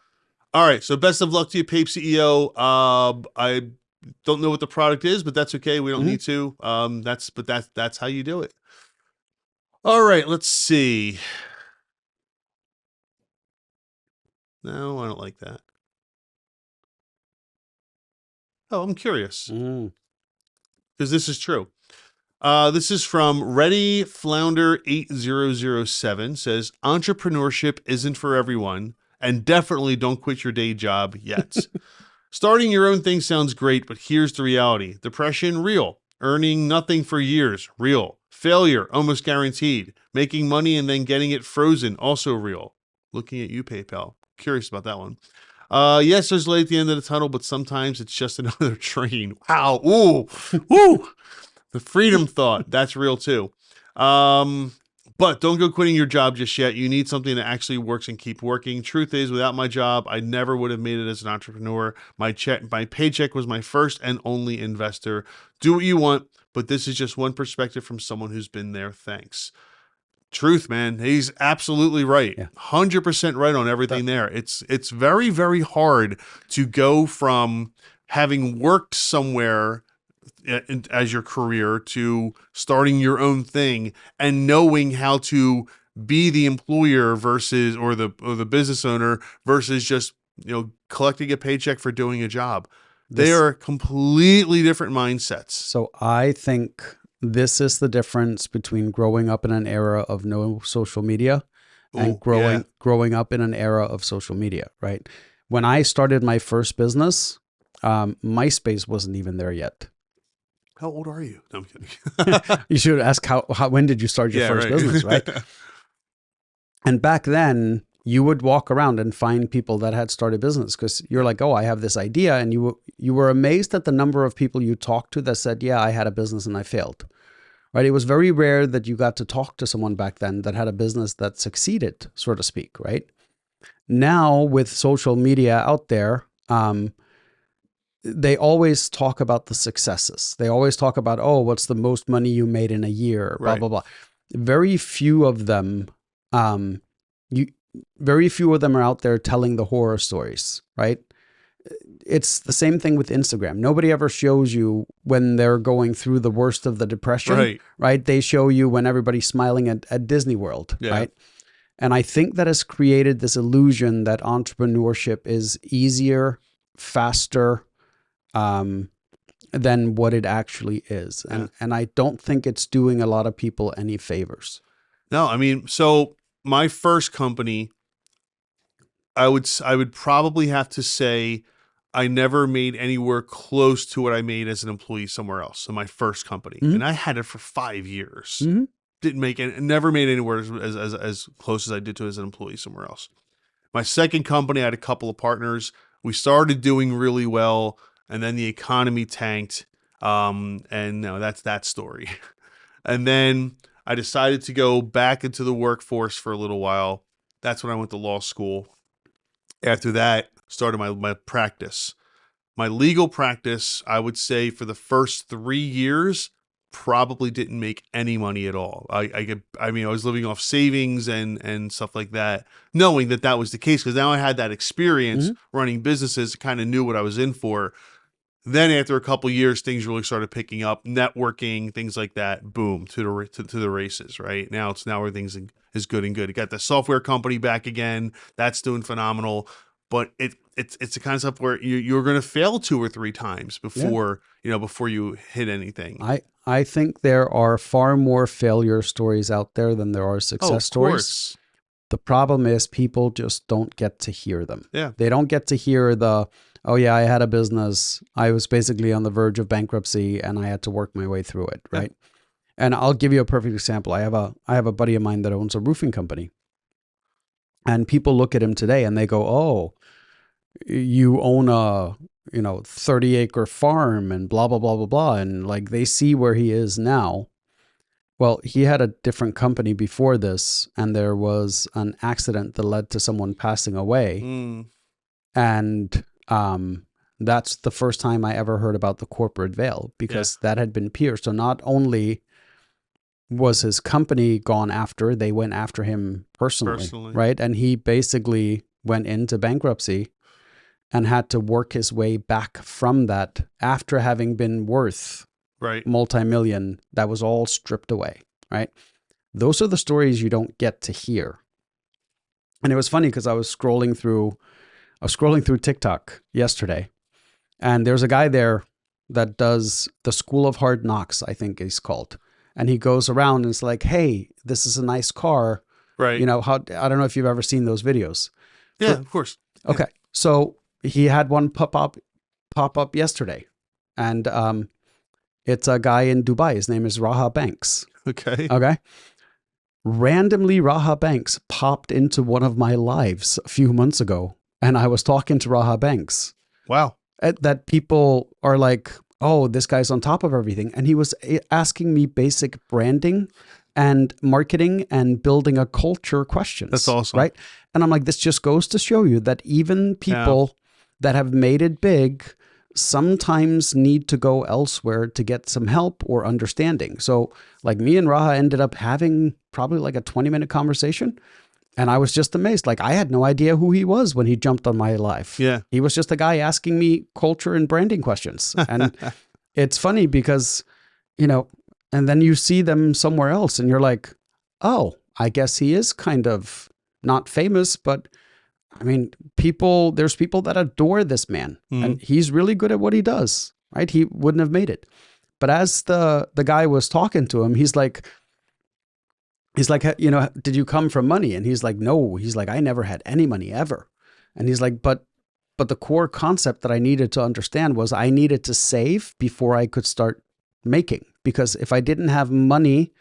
All right. So best of luck to you, Pape CEO. I don't know what the product is, but that's okay. We don't need to. That's how you do it. All right. Let's see. No, I don't like that. Oh, I'm curious. Because this is true. This is from Ready Flounder 8007. Says entrepreneurship isn't for everyone, and definitely don't quit your day job yet. Starting your own thing sounds great, but here's the reality. Depression, real. Earning nothing for years, real. Failure, almost guaranteed. Making money and then getting it frozen, also real. Looking at you, PayPal. Curious about that one. Yes, there's light at the end of the tunnel, but sometimes it's just another train. Wow. Ooh. Woo. The freedom thought. That's real too. But don't go quitting your job just yet. You need something that actually works and keep working. Truth is, without my job, I never would have made it as an entrepreneur. My paycheck was my first and only investor. Do what you want, but this is just one perspective from someone who's been there. Thanks. Truth, man. He's absolutely right. 100% right on everything there. It's very, very hard to go from having worked somewhere as your career to starting your own thing and knowing how to be the employer versus or the business owner versus just collecting a paycheck for doing a job. They are completely different mindsets. So I think this is the difference between growing up in an era of no social media and growing up in an era of social media, right? When I started my first business, MySpace wasn't even there yet. How old are you? No, I'm kidding. You should ask when did you start your first business, right? And back then, you would walk around and find people that had started business because you're like, oh, I have this idea. And you were amazed at the number of people you talked to that said, yeah, I had a business and I failed, right? It was very rare that you got to talk to someone back then that had a business that succeeded, so to speak, right? Now with social media out there, they always talk about the successes. They always talk about, oh, what's the most money you made in a year, blah, blah, blah. Very few of them, very few of them are out there telling the horror stories, right? It's the same thing with Instagram. Nobody ever shows you when they're going through the worst of the depression, right? They show you when everybody's smiling at Disney World, right? And I think that has created this illusion that entrepreneurship is easier, faster, than what it actually is. And I don't think it's doing a lot of people any favors. No, I mean, so my first company, I would probably have to say I never made anywhere close to what I made as an employee somewhere else in my first company, Mm-hmm. and I had it for 5 years. Mm-hmm. Didn't make it, never made anywhere as close as I did to as an employee somewhere else. My second company, I had a couple of partners. We started doing really well, and then the economy tanked. And no, that's that story. And then I decided to go back into the workforce for a little while. That's when I went to law school. After that, started my practice. My legal practice, I would say for the first 3 years, probably didn't make any money at all. I was living off savings and stuff like that, knowing that that was the case because now I had that experience Mm-hmm. running businesses, kind of knew what I was in for. Then after a couple of years, things really started picking up, networking, things like that. Boom, to the races. Right now everything's is good and good. You got the software company back again. That's doing phenomenal. But it's the kind of stuff where you're going to fail 2 or 3 times Yeah. before you hit anything. I think there are far more failure stories out there than there are Oh, success of stories. course. The problem is people just don't get to hear them. Yeah. They don't get to hear the, oh yeah, I had a business. I was basically on the verge of bankruptcy and I had to work my way through it, Yeah. right? And I'll give you a perfect example. I have a buddy of mine that owns a roofing company. And people look at him today and they go, "Oh, you own a, 30-acre farm and blah blah blah blah blah." And like they see where he is now. Well, he had a different company before this, and there was an accident that led to someone passing away. Mm, And that's the first time I ever heard about the corporate veil because that had been pierced. So not only was his company gone after, they went after him personally, right? And he basically went into bankruptcy and had to work his way back from that after having been worth right. multi-million. That was all stripped away, right? Those are the stories you don't get to hear. And it was funny because I was scrolling through TikTok yesterday, and there's a guy there that does the School of Hard Knocks, I think he's called. And he goes around and it's like, hey, this is a nice car. Right. I don't know if you've ever seen those videos. Yeah, of course. Okay. Yeah. So he had one pop up yesterday. And it's a guy in Dubai. His name is Raha Banks. Okay. Okay. Randomly, Raha Banks popped into one of my lives a few months ago. And I was talking to Raha Banks. Wow. That people are like, oh, this guy's on top of everything. And he was asking me basic branding and marketing and building a culture questions. That's awesome. Right. And I'm like, this just goes to show you that even people that have made it big sometimes need to go elsewhere to get some help or understanding. So like me and Raha ended up having probably like a 20-minute conversation. And I was just amazed. Like I had no idea who he was when he jumped on my life. Yeah. He was just a guy asking me culture and branding questions. And it's funny because, and then you see them somewhere else and you're like, oh, I guess he is kind of not famous, but I mean, there's people that adore this man and he's really good at what he does, right? He wouldn't have made it. But as the guy was talking to him, he's like, did you come from money? And he's like, no. He's like, I never had any money ever. And he's like, but the core concept that I needed to understand was I needed to save before I could start making. Because if I didn't have money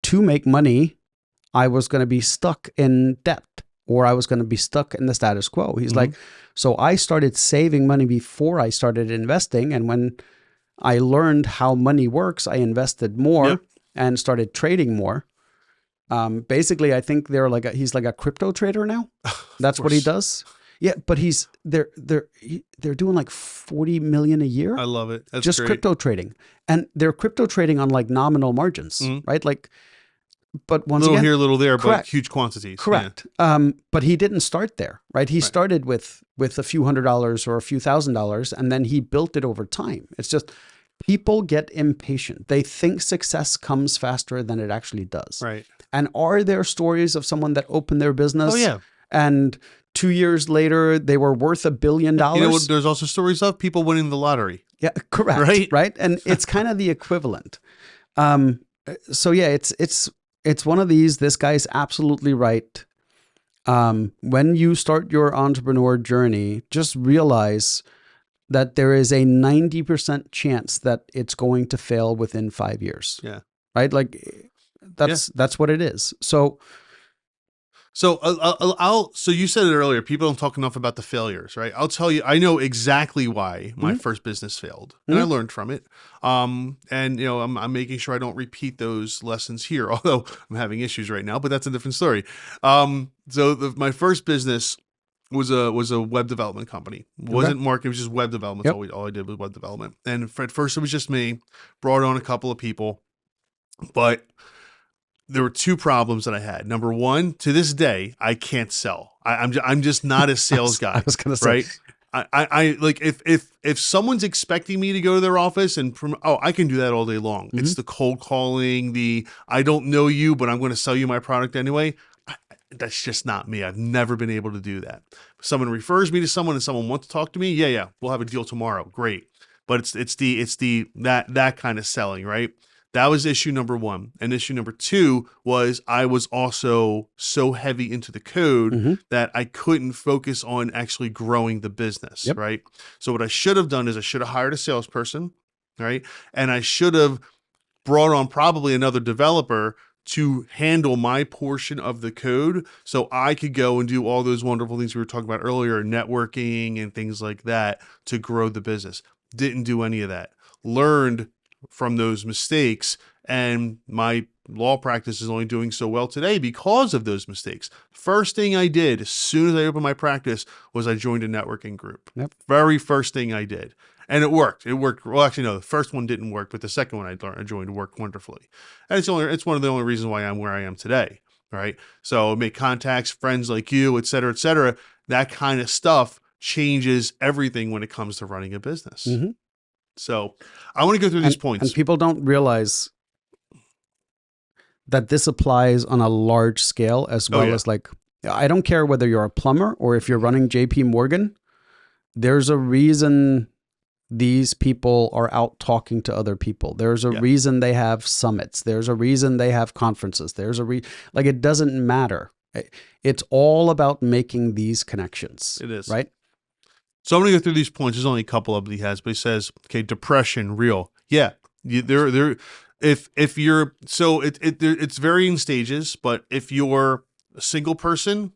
to make money, I was going to be stuck in debt or I was going to be stuck in the status quo. He's like, so I started saving money before I started investing. And when I learned how money works, I invested more and started trading more. Basically, I think he's like a crypto trader now. That's what he does. Yeah, but they're doing like 40 million a year. I love it. That's just great. Crypto trading, and they're crypto trading on like nominal margins, right? Like, but once little again, here, little there, correct. But huge quantities. Correct. Yeah. But he didn't start there, right? He started with a few $100s or a few $1,000s, and then he built it over time. It's just people get impatient. They think success comes faster than it actually does. Right. And are there stories of someone that opened their business? Oh, yeah. And 2 years later, they were worth $1 billion? There's also stories of people winning the lottery. Yeah, correct. Right. And it's kind of the equivalent. So yeah, it's one of these. This guy's absolutely right. when you start your entrepreneur journey, just realize that there is a 90% chance that it's going to fail within 5 years. Yeah. Right? Like that's what it is. So you said it earlier, people don't talk enough about the failures, right? I'll tell you, I know exactly why my first business failed, and I learned from it. And you know, I'm making sure I don't repeat those lessons here, although I'm having issues right now, but that's a different story. My first business was a web development company. It wasn't marketing, it was just web development. Yep. All I did was web development. And at first it was just me, brought on a couple of people, but there were two problems that I had. Number one, to this day, I can't sell. I'm just not a sales guy. I was going to say, right? I like if someone's expecting me to go to their office and I can do that all day long. It's the cold calling, I don't know you, but I'm going to sell you my product anyway. That's just not me. I've never been able to do that. If someone refers me to someone and someone wants to talk to me, yeah, we'll have a deal tomorrow. Great. But it's that kind of selling, right? That was issue number one. And issue number two was I was also so heavy into the code that I couldn't focus on actually growing the business, right? So what I should have done is I should have hired a salesperson, right? And I should have brought on probably another developer to handle my portion of the code so I could go and do all those wonderful things we were talking about earlier, networking and things like that to grow the business. Didn't do any of that. Learned from those mistakes, and my law practice is only doing so well today because of those mistakes. First thing I did as soon as I opened my practice was I joined a networking group. Very first thing I did. And it worked. Well, actually, no, the first one didn't work, but the second one I joined worked wonderfully. And it's one of the only reasons why I'm where I am today, right? So make contacts, friends like you, et cetera, et cetera. That kind of stuff changes everything when it comes to running a business. So I want to go through these points. And people don't realize that this applies on a large scale as well as like, I don't care whether you're a plumber or if you're running JP Morgan, there's a reason these people are out talking to other people. There's a reason they have summits. There's a reason they have conferences. Like, it doesn't matter. It's all about making these connections. It is. Right? So I'm going to go through these points. There's only a couple of them he has, but he says, okay, depression, real. Yeah. If you're, so it's varying stages, but if you're a single person,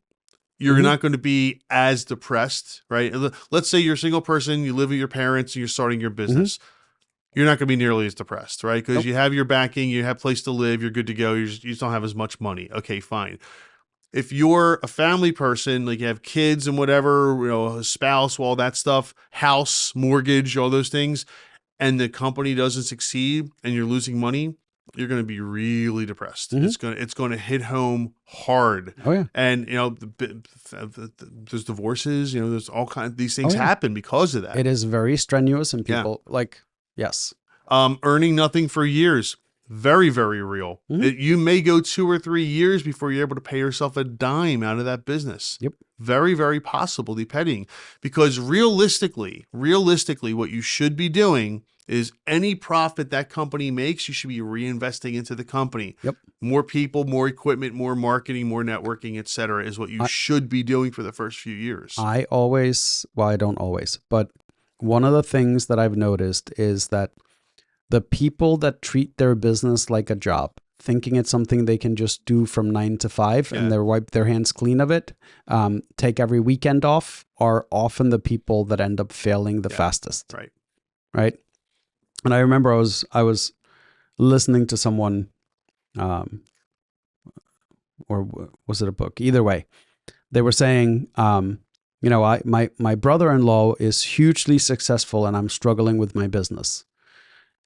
you're not going to be as depressed, right? Let's say you're a single person, you live with your parents and you're starting your business. You're not going to be nearly as depressed, right? Because you have your backing, you have a place to live, you're good to go. You just don't have as much money. Okay, fine. If you're a family person, like you have kids and whatever, a spouse, all that stuff, house, mortgage, all those things, and the company doesn't succeed and you're losing money, you're going to be really depressed. It's going to hit home hard. Oh yeah. And there's divorces, there's all kinds of these things happen because of that. It is very strenuous, and people yes. Earning nothing for years. Very, very real. You may go 2 or 3 years before you're able to pay yourself a dime out of that business. Very, very possible, depending. Because realistically, what you should be doing is any profit that company makes, you should be reinvesting into the company. More people, more equipment, more marketing, more networking, et cetera, is what you should be doing for the first few years. I don't always, but one of the things that I've noticed is that the people that treat their business like a job, thinking it's something they can just do from 9 to 5 and they wipe their hands clean of it, take every weekend off, are often the people that end up failing the fastest. Right. And I remember I was listening to someone, or was it a book? Either way, they were saying, my brother-in-law is hugely successful and I'm struggling with my business.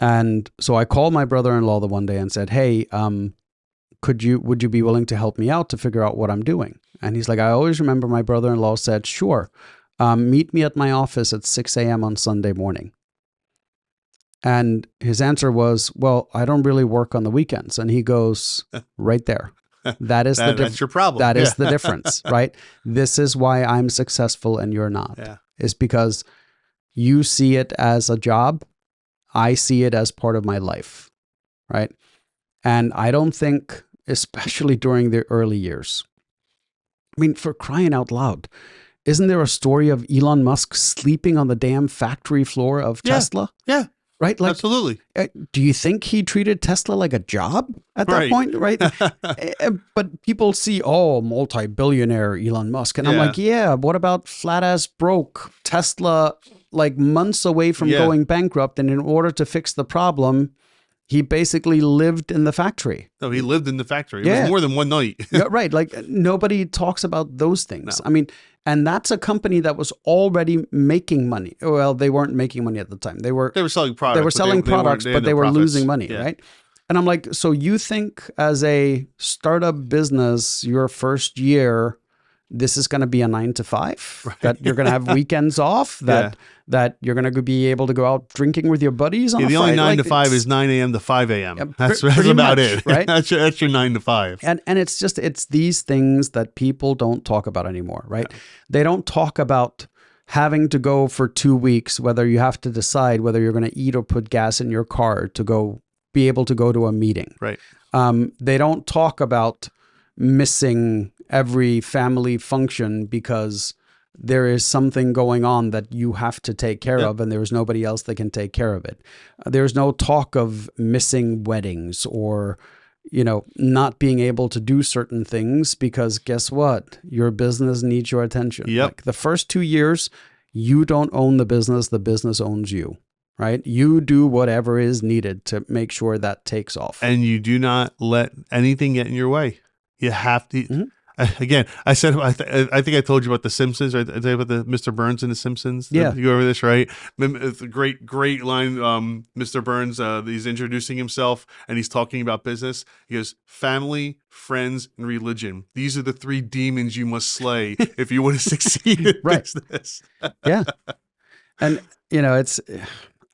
And so I called my brother-in-law the one day and said, hey, would you be willing to help me out to figure out what I'm doing? And he's like, I always remember my brother-in-law said, sure, meet me at my office at 6 a.m. on Sunday morning. And his answer was, well, I don't really work on the weekends. And he goes, right there. That's your problem. That is the difference, right? This is why I'm successful and you're not. It's because you see it as a job. I see it as part of my life, right? And I don't think, especially during the early years, I mean, for crying out loud, isn't there a story of Elon Musk sleeping on the damn factory floor of Yeah. Tesla? Yeah. Right? Like, Absolutely. do you think he treated Tesla like a job at that Right. point? Right. But people see, oh, multi-billionaire Elon Musk. And I'm Yeah. like, yeah, what about flat ass broke Tesla, like months away from Yeah. going bankrupt? And in order to fix the problem, he basically lived in the factory. No, he lived in the factory. It Yeah. was more than one night. Yeah, right. Like nobody talks about those things. I mean, and that's a company that was already making money. Well, they weren't making money at the time. They were selling products. They were selling products, but they were profits. losing money, Yeah. right? And I'm like, so you think as a startup business, your first year, this is going to be a 9 to 5, Right. that you're going to have weekends off, that you're going to be able to go out drinking with your buddies on a the Friday. only 9 to Like, 5 is 9 a.m. to 5 a.m. Yeah, That's pretty about much, it. right? That's your 9 to 5. And it's these things that people don't talk about anymore, right? Yeah. They don't talk about having to go for 2 weeks, whether you have to decide whether you're going to eat or put gas in your car to go be able to go to a meeting. Right. They don't talk about missing every family function because there is something going on that you have to take care of, and there's nobody else that can take care of it. There's no talk of missing weddings or, not being able to do certain things because guess what? Your business needs your attention. Yep. Like the first 2 years, you don't own the business owns you, right? You do whatever is needed to make sure that takes off. And you do not let anything get in your way. You have to. Again, I said, I think I told you about The Simpsons, right? I told you about the Mr. Burns in The Simpsons. Yeah. You go over this, right? It's a great line. Mr. Burns, he's introducing himself and he's talking about business. He goes, family, friends, and religion. These are the 3 demons you must slay if you want to succeed in business. Yeah. And, it's,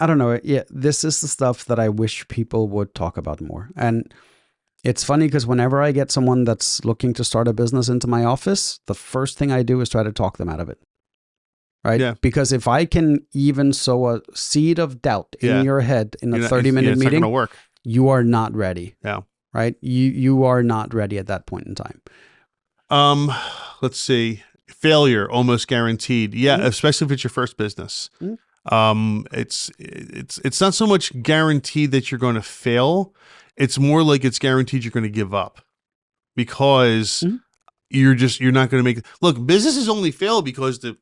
I don't know. Yeah. This is the stuff that I wish people would talk about more. And it's funny because whenever I get someone that's looking to start a business into my office, the first thing I do is try to talk them out of it. Right? Yeah. Because if I can even sow a seed of doubt in your head in a 30-minute meeting, not work. You are not ready. Yeah. Right? You are not ready at that point in time. Let's see. Failure almost guaranteed. Yeah, especially if it's your first business. It's not so much guaranteed that you're going to fail. It's more like it's guaranteed you're going to give up because you're not going to make. Look, businesses only fail because the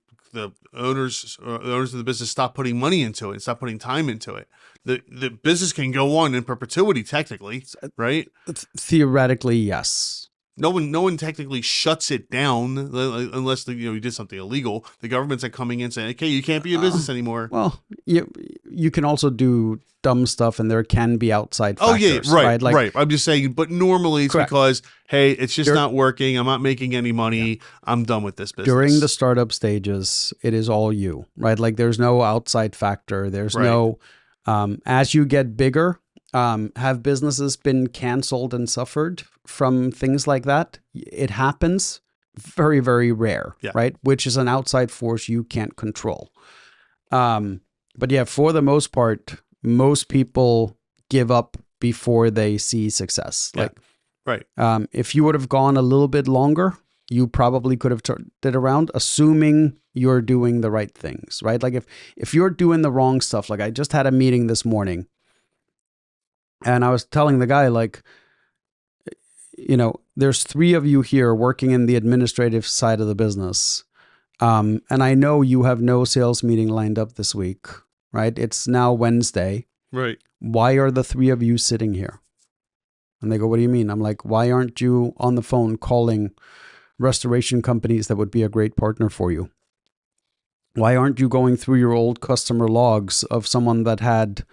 owners of the business stop putting money into it, stop putting time into it. The business can go on in perpetuity, technically, right? Theoretically, yes. No one technically shuts it down unless you did something illegal. The government's like coming in saying, "Okay, you can't be a business anymore." Well, you can also do dumb stuff, and there can be outside factors. Oh yeah, right. Like, right. I'm just saying, but normally it's because hey, it's just not working. I'm not making any money. I'm done with this business. During the startup stages, it is all you, right? Like there's no outside factor. There's no as you get bigger. Have businesses been canceled and suffered from things like that? It happens. Very, very rare, right? Which is an outside force you can't control. But yeah, for the most part, most people give up before they see success. Like, if you would have gone a little bit longer, you probably could have turned it around, assuming you're doing the right things, right? Like if you're doing the wrong stuff, like I just had a meeting this morning. And I was telling the guy, like, there's 3 of you here working in the administrative side of the business. And I know you have no sales meeting lined up this week, right? It's now Wednesday. Right. Why are the 3 of you sitting here? And they go, what do you mean? I'm like, why aren't you on the phone calling restoration companies that would be a great partner for you? Why aren't you going through your old customer logs of someone that had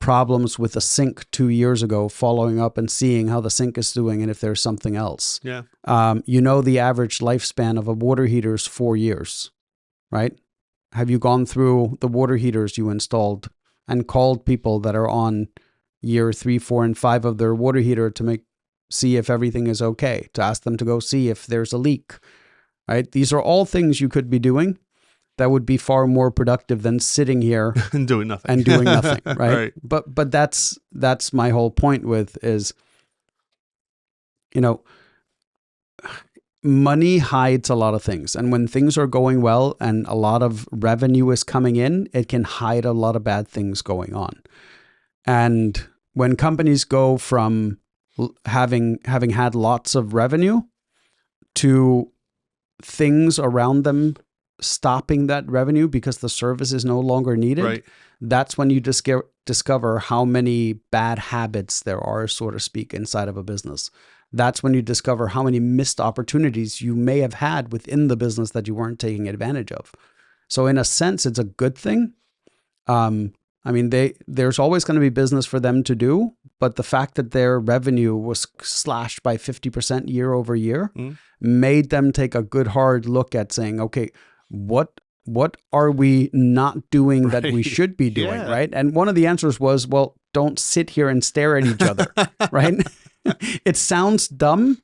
problems with the sink 2 years ago, following up and seeing how the sink is doing and if there's something else. Yeah. The average lifespan of a water heater is 4 years, right? Have you gone through the water heaters you installed and called people that are on year 3, 4, and 5 of their water heater to see if everything is okay, to ask them to go see if there's a leak, right? These are all things you could be doing that would be far more productive than sitting here and doing nothing. Right? But that's my whole point with is, money hides a lot of things. And when things are going well and a lot of revenue is coming in, it can hide a lot of bad things going on. And when companies go from having had lots of revenue to things around them stopping that revenue because the service is no longer needed, Right. that's when you discover how many bad habits there are, so to speak, inside of a business. That's when you discover how many missed opportunities you may have had within the business that you weren't taking advantage of. So in a sense, it's a good thing. I mean, there's always going to be business for them to do, but the fact that their revenue was slashed by 50% year over year made them take a good hard look at saying, okay, what are we not doing that we should be doing, right? And one of the answers was, well, don't sit here and stare at each other, right? It sounds dumb,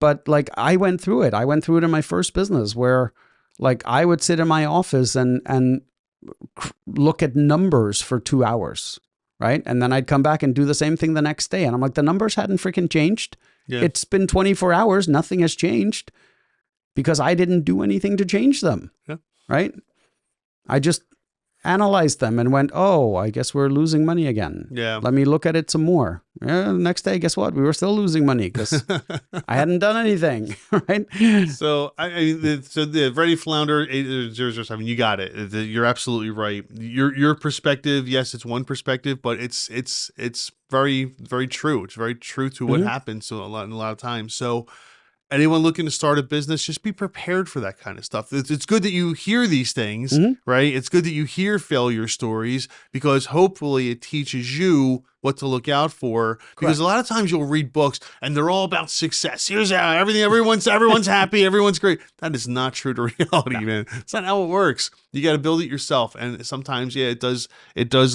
but like I went through it. I went through it in my first business where like I would sit in my office and look at numbers for 2 hours, right? And then I'd come back and do the same thing the next day. And I'm like, the numbers hadn't freaking changed. Yeah. It's been 24 hours. Nothing has changed because I didn't do anything to change them, right? I just analyzed them and went, oh, I guess we're losing money again. Yeah. Let me look at it some more. Yeah, next day, guess what? We were still losing money because I hadn't done anything, right? So the Ready Flounder 8007, you got it. You're absolutely right. Your perspective, yes, it's one perspective, but it's very, very true. It's very true to what happens a lot of times. So anyone looking to start a business, just be prepared for that kind of stuff. It's good that you hear these things, right? It's good that you hear failure stories because hopefully it teaches you what to look out for. Because a lot of times you'll read books and they're all about success. Here's how everyone's happy, everyone's great. That is not true to reality, man. It's not how it works. You got to build it yourself. And sometimes, it does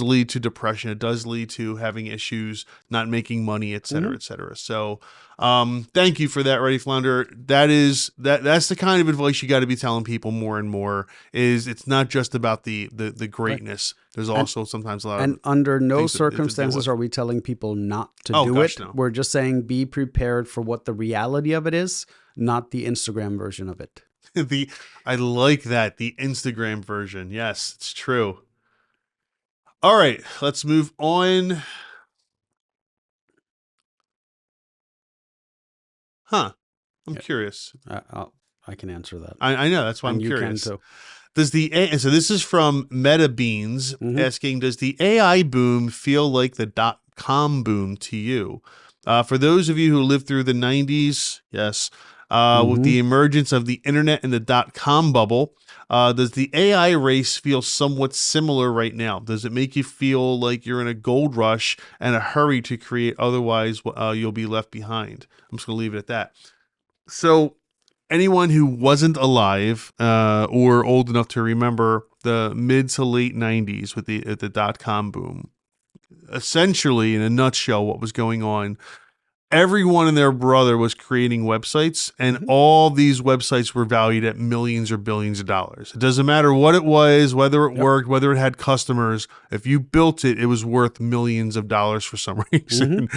lead to depression. It does lead to having issues, not making money, et cetera, et cetera. So thank you for that, Ready Flounder. That's the kind of advice you got to be telling people more and more. Is it's not just about the greatness. There's also sometimes a lot and of under no circumstances are we telling people not to do it. No. We're just saying be prepared for what the reality of it is, not the Instagram version of it. I like that, the Instagram version. Yes, it's true. All right, let's move on. I'm curious. I can answer that. I know, that's why I'm curious. You can too. So this is from Meta Beans asking, does the AI boom feel like the .com boom to you? For those of you who lived through the 90s, yes, with the emergence of the internet and the .com bubble, does the AI race feel somewhat similar right now? Does it make you feel like you're in a gold rush and a hurry to create, otherwise you'll be left behind? I'm just going to leave it at that. So anyone who wasn't alive or old enough to remember the mid to late 90s with the .com boom, essentially, in a nutshell, what was going on, everyone and their brother was creating websites, and all these websites were valued at millions or billions of dollars. It doesn't matter what it was, whether it worked, whether it had customers. If you built it, it was worth millions of dollars for some reason.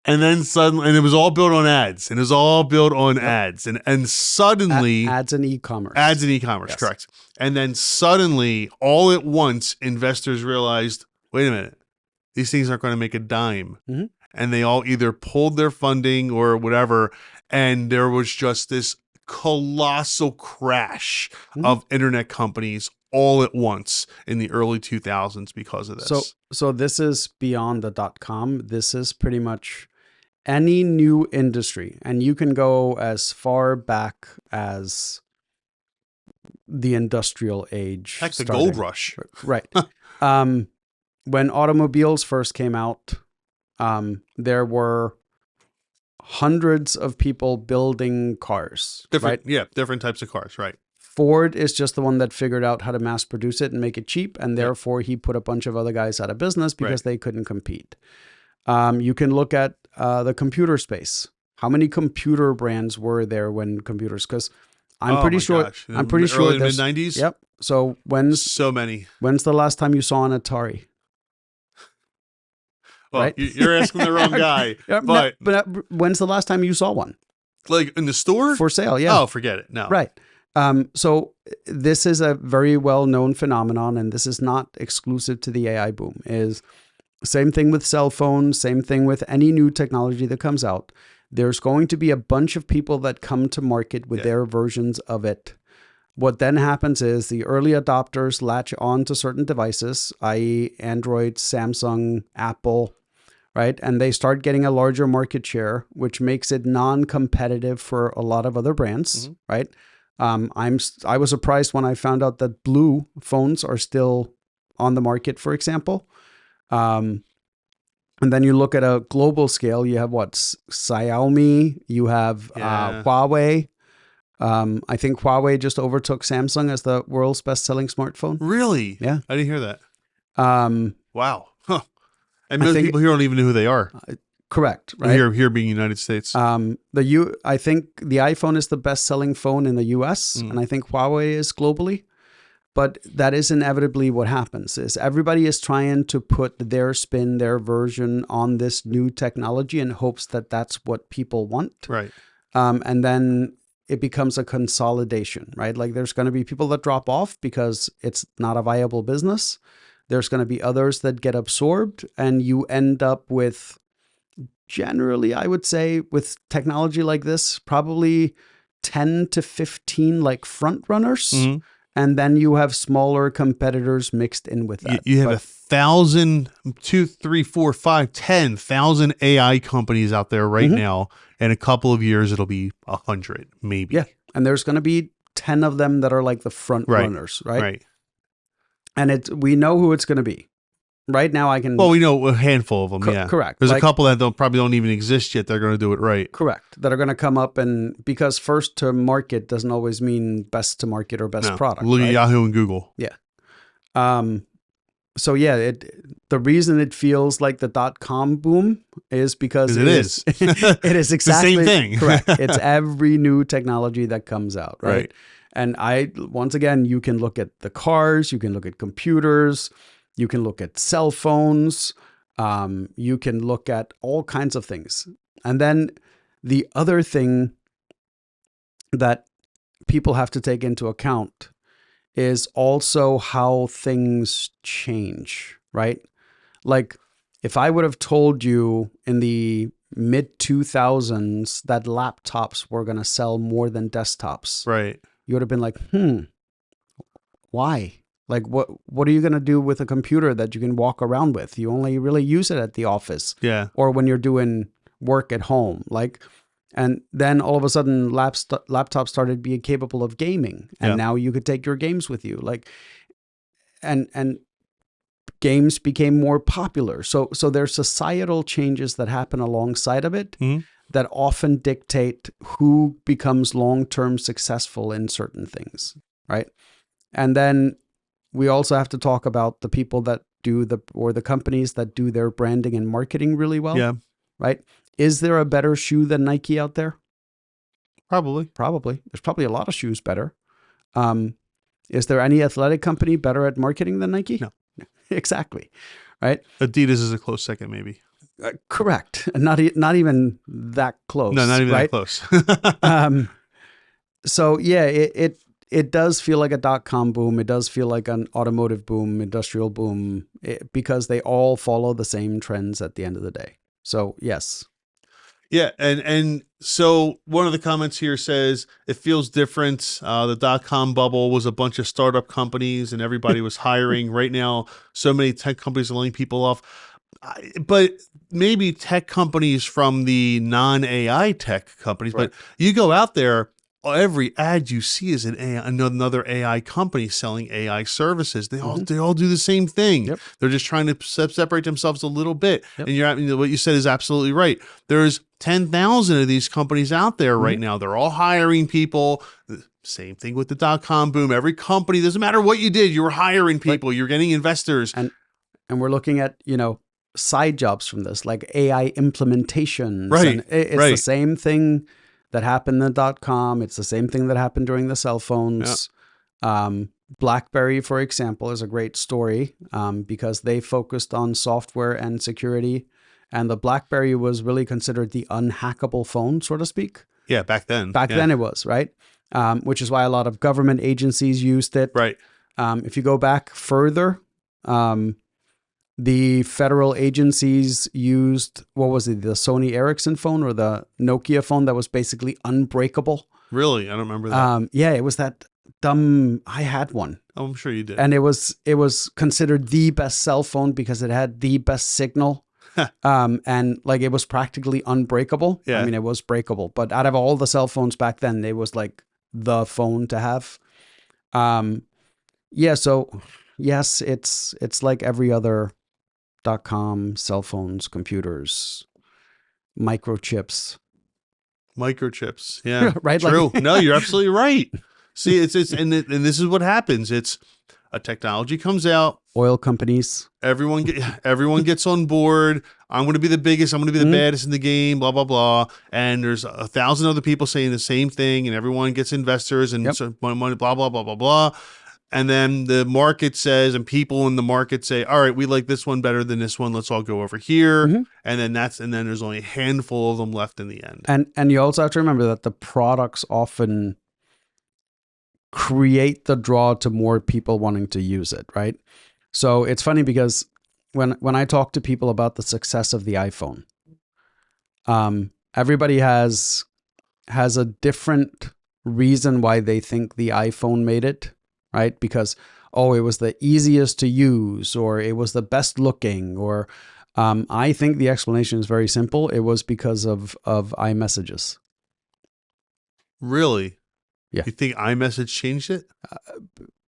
And then suddenly, and it was all built on ads, and it was all built on ads, and suddenly ads and e-commerce. Ads and e-commerce, yes. Correct. And then suddenly, all at once, investors realized, wait a minute, these things aren't going to make a dime. And they all either pulled their funding or whatever, and there was just this colossal crash of internet companies all at once in the early 2000s because of this. So this is beyond the .com. This is pretty much any new industry, and you can go as far back as the industrial age. Heck, the gold rush. Right. When automobiles first came out, there were hundreds of people building cars. Different types of cars, right? Ford is just the one that figured out how to mass produce it and make it cheap, and therefore he put a bunch of other guys out of business because they couldn't compete. You can look at the computer space. How many computer brands were there when computers? Because I'm pretty sure early mid 90s. Yep. So so many. When's the last time you saw an Atari? Well, right? You're asking the wrong guy. but when's the last time you saw one? Like in the store? For sale, yeah. Oh, forget it. No. Right. So this is a very well-known phenomenon, and this is not exclusive to the AI boom. Is same thing with cell phones, same thing with any new technology that comes out. There's going to be a bunch of people that come to market with their versions of it. What then happens is the early adopters latch on to certain devices, i.e. Android, Samsung, Apple, right? And they start getting a larger market share, which makes it non-competitive for a lot of other brands, right? I was surprised when I found out that Blue phones are still on the market, for example. And then you look at a global scale, you have Xiaomi, you have Huawei. I think Huawei just overtook Samsung as the world's best-selling smartphone. Really? Yeah. I didn't hear that. Wow. Huh. And I most think people here don't even know who they are. Correct, right? Here being United States. I think the iPhone is the best-selling phone in the US, and I think Huawei is globally. But that is inevitably what happens, is everybody is trying to put their spin, their version on this new technology in hopes that that's what people want. Right. And then it becomes a consolidation, right? Like there's going to be people that drop off because it's not a viable business. There's going to be others that get absorbed, and you end up with, generally, I would say, with technology like this, probably 10 to 15 like front runners. And then you have smaller competitors mixed in with that. You have 1,000, 2, 3, 4, 5, 10,000 AI companies out there right now. In a couple of years, it'll be 100, maybe. Yeah. And there's going to be 10 of them that are like the front runners, right? Right. And we know who it's going to be. Right now, Well, we know a handful of them, yeah. Correct. There's a couple that probably don't even exist yet. They're going to do it right. Correct. That are going to come up, and because first to market doesn't always mean best to market or best product. Look at Yahoo and Google. Yeah. So yeah, the reason it feels like the .com boom is because it is it is exactly the same thing. Correct. It's every new technology that comes out, right? And once again, you can look at the cars, you can look at computers, you can look at cell phones, you can look at all kinds of things. And then the other thing that people have to take into account is also how things change, right? Like if I would have told you in the mid 2000s that laptops were going to sell more than desktops, right? You would have been like, why? Like what are you going to do with a computer that you can walk around with? You only really use it at the office, or when you're doing work at home, like. And then all of a sudden, laptops started being capable of gaming, and now you could take your games with you. Like, and games became more popular. So there's societal changes that happen alongside of it that often dictate who becomes long-term successful in certain things, right? And then we also have to talk about the people that do the companies that do their branding and marketing really well, right? Is there a better shoe than Nike out there? Probably. There's probably a lot of shoes better. Is there any athletic company better at marketing than Nike? No. Exactly. Right? Adidas is a close second, maybe. Correct. Not even that close. No, not even right? that close. So yeah, it does feel like a .com boom. It does feel like an automotive boom, industrial boom, because they all follow the same trends at the end of the day. So yes. Yeah, and so one of the comments here says it feels different. The .com bubble was a bunch of startup companies and everybody was hiring. Right now, so many tech companies are laying people off. But maybe tech companies from the non-AI tech companies. Right. But you go out there, every ad you see is another AI company selling AI services. They all do the same thing. Yep. They're just trying to separate themselves a little bit. Yep. And what you said is absolutely right. There's 10,000 of these companies out there right now. They're all hiring people. Same thing with the .com boom. Every company, doesn't matter what you did, you were hiring people. You're getting investors. And we're looking at, side jobs from this, like AI implementations. Right. And it's the same thing that happened in the .com. It's the same thing that happened during the cell phones. Yep. BlackBerry, for example, is a great story because they focused on software and security. And the BlackBerry was really considered the unhackable phone, so to speak. Yeah, back then. Back then it was, right? Which is why a lot of government agencies used it. Right. If you go back further, the federal agencies used, what was it, the Sony Ericsson phone or the Nokia phone that was basically unbreakable? Really? I don't remember that. Yeah, it was that dumb, I had one. Oh, I'm sure you did. And it was considered the best cell phone because it had the best signal. And like it was practically unbreakable. Yeah. I mean, it was breakable, but out of all the cell phones back then, it was like the phone to have. Yeah. So yes, it's like every other .com, cell phones, computers, microchips. Microchips. Yeah. Right? True. Like, No, you're absolutely right. See, and this is what happens. It's a technology comes out. oil companies. Everyone gets on board. I'm going to be the biggest. I'm going to be the baddest in the game. Blah blah blah. And there's 1,000 other people saying the same thing, and everyone gets investors and so money. Blah blah blah blah blah. And then the market says, and people in the market say, "All right, we like this one better than this one. Let's all go over here." And then there's only a handful of them left in the end. And you also have to remember that the products often create the draw to more people wanting to use it, right? So it's funny because when I talk to people about the success of the iPhone, everybody has a different reason why they think the iPhone made it, right? Because, oh, it was the easiest to use, or it was the best looking, or I think the explanation is very simple. It was because of iMessages. Really? Yeah. You think iMessage changed it?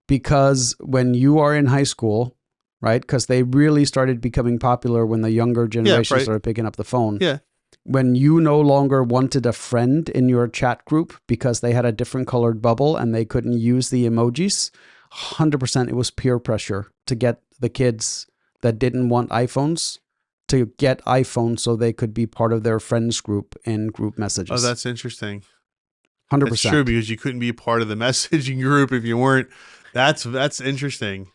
Because when you are in high school, right? Because they really started becoming popular when the younger generation started picking up the phone. Yeah. When you no longer wanted a friend in your chat group because they had a different colored bubble and they couldn't use the emojis, 100% it was peer pressure to get the kids that didn't want iPhones to get iPhones so they could be part of their friends group in group messages. Oh, that's interesting. 100%. That's true, because you couldn't be a part of the messaging group if you weren't. That's interesting.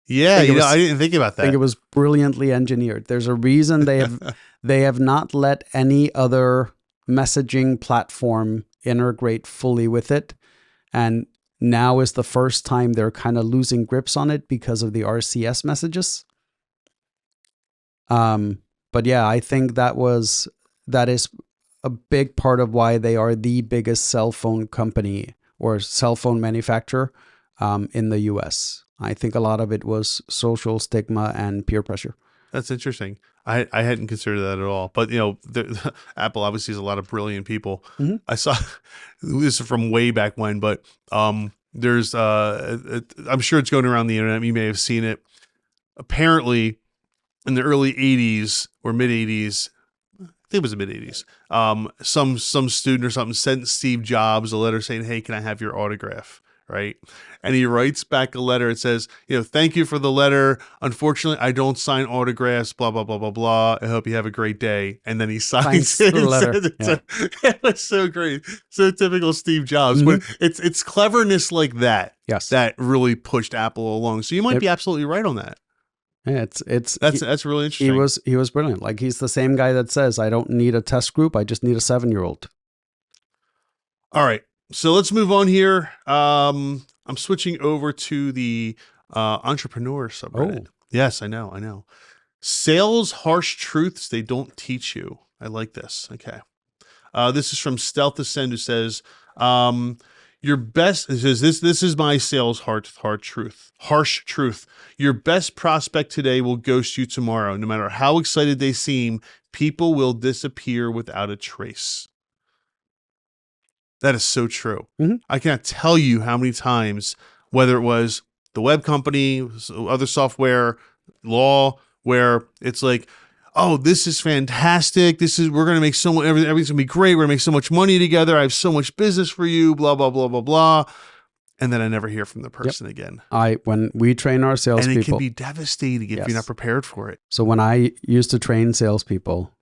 Yeah, I didn't think about that. I think it was brilliantly engineered. There's a reason they have not let any other messaging platform integrate fully with it, and now is the first time they're kind of losing grips on it because of the RCS messages. But yeah, I think that is a big part of why they are the biggest cell phone company or cell phone manufacturer in the US. I think a lot of it was social stigma and peer pressure. That's interesting. I hadn't considered that at all. But, Apple obviously has a lot of brilliant people. I saw this is from way back when, but there's I'm sure it's going around the internet. You may have seen it. Apparently, in the early 80s or mid 80s, I think it was the mid 80s, some student or something sent Steve Jobs a letter saying, "Hey, can I have your autograph?" Right? And he writes back a letter. It says, "Thank you for the letter. Unfortunately, I don't sign autographs, blah, blah, blah, blah, blah. I hope you have a great day." And then he signs it. The letter. It was so great. So typical Steve Jobs. But it's cleverness like that. Yes. That really pushed Apple along. So you might be absolutely right on that. Yeah, that's really interesting. He was brilliant. Like, he's the same guy that says, "I don't need a test group. I just need a 7-year-old." All right. So let's move on here. I'm switching over to the entrepreneur subreddit. Oh. Yes, I know. Sales harsh truths they don't teach you. I like this. Okay. This is from Stealth Ascend, who says, your best, it says, this is my sales harsh truth. Your best prospect today will ghost you tomorrow. No matter how excited they seem, people will disappear without a trace. That is so true. I cannot tell you how many times, whether it was the web company, other software, law, where it's like, "Oh, this is fantastic. We're going to make so much, everything's going to be great. We're going to make so much money together. I have so much business for you, blah, blah, blah, blah, blah." And then I never hear from the person again. When we train our salespeople. And it can be devastating if you're not prepared for it. So when I used to train salespeople,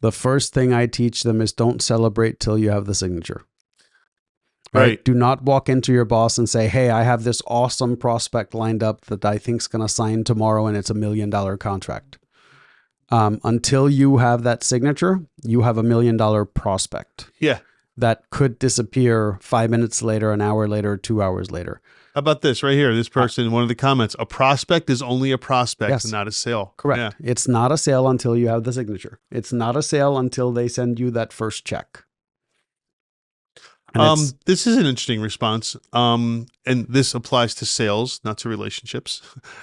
the first thing I teach them is don't celebrate till you have the signature. Right? Do not walk into your boss and say, "Hey, I have this awesome prospect lined up that I think is going to sign tomorrow and it's $1 million contract." until you have that signature, you have $1 million prospect Yeah. that could disappear 5 minutes later, an hour later, 2 hours later. How about this right here? This person, one of the comments, a prospect is only a prospect Yes. and not a sale. Correct. Yeah. It's not a sale until you have the signature. It's not a sale until they send you that first check. And This is an interesting response. And this applies to sales, not to relationships.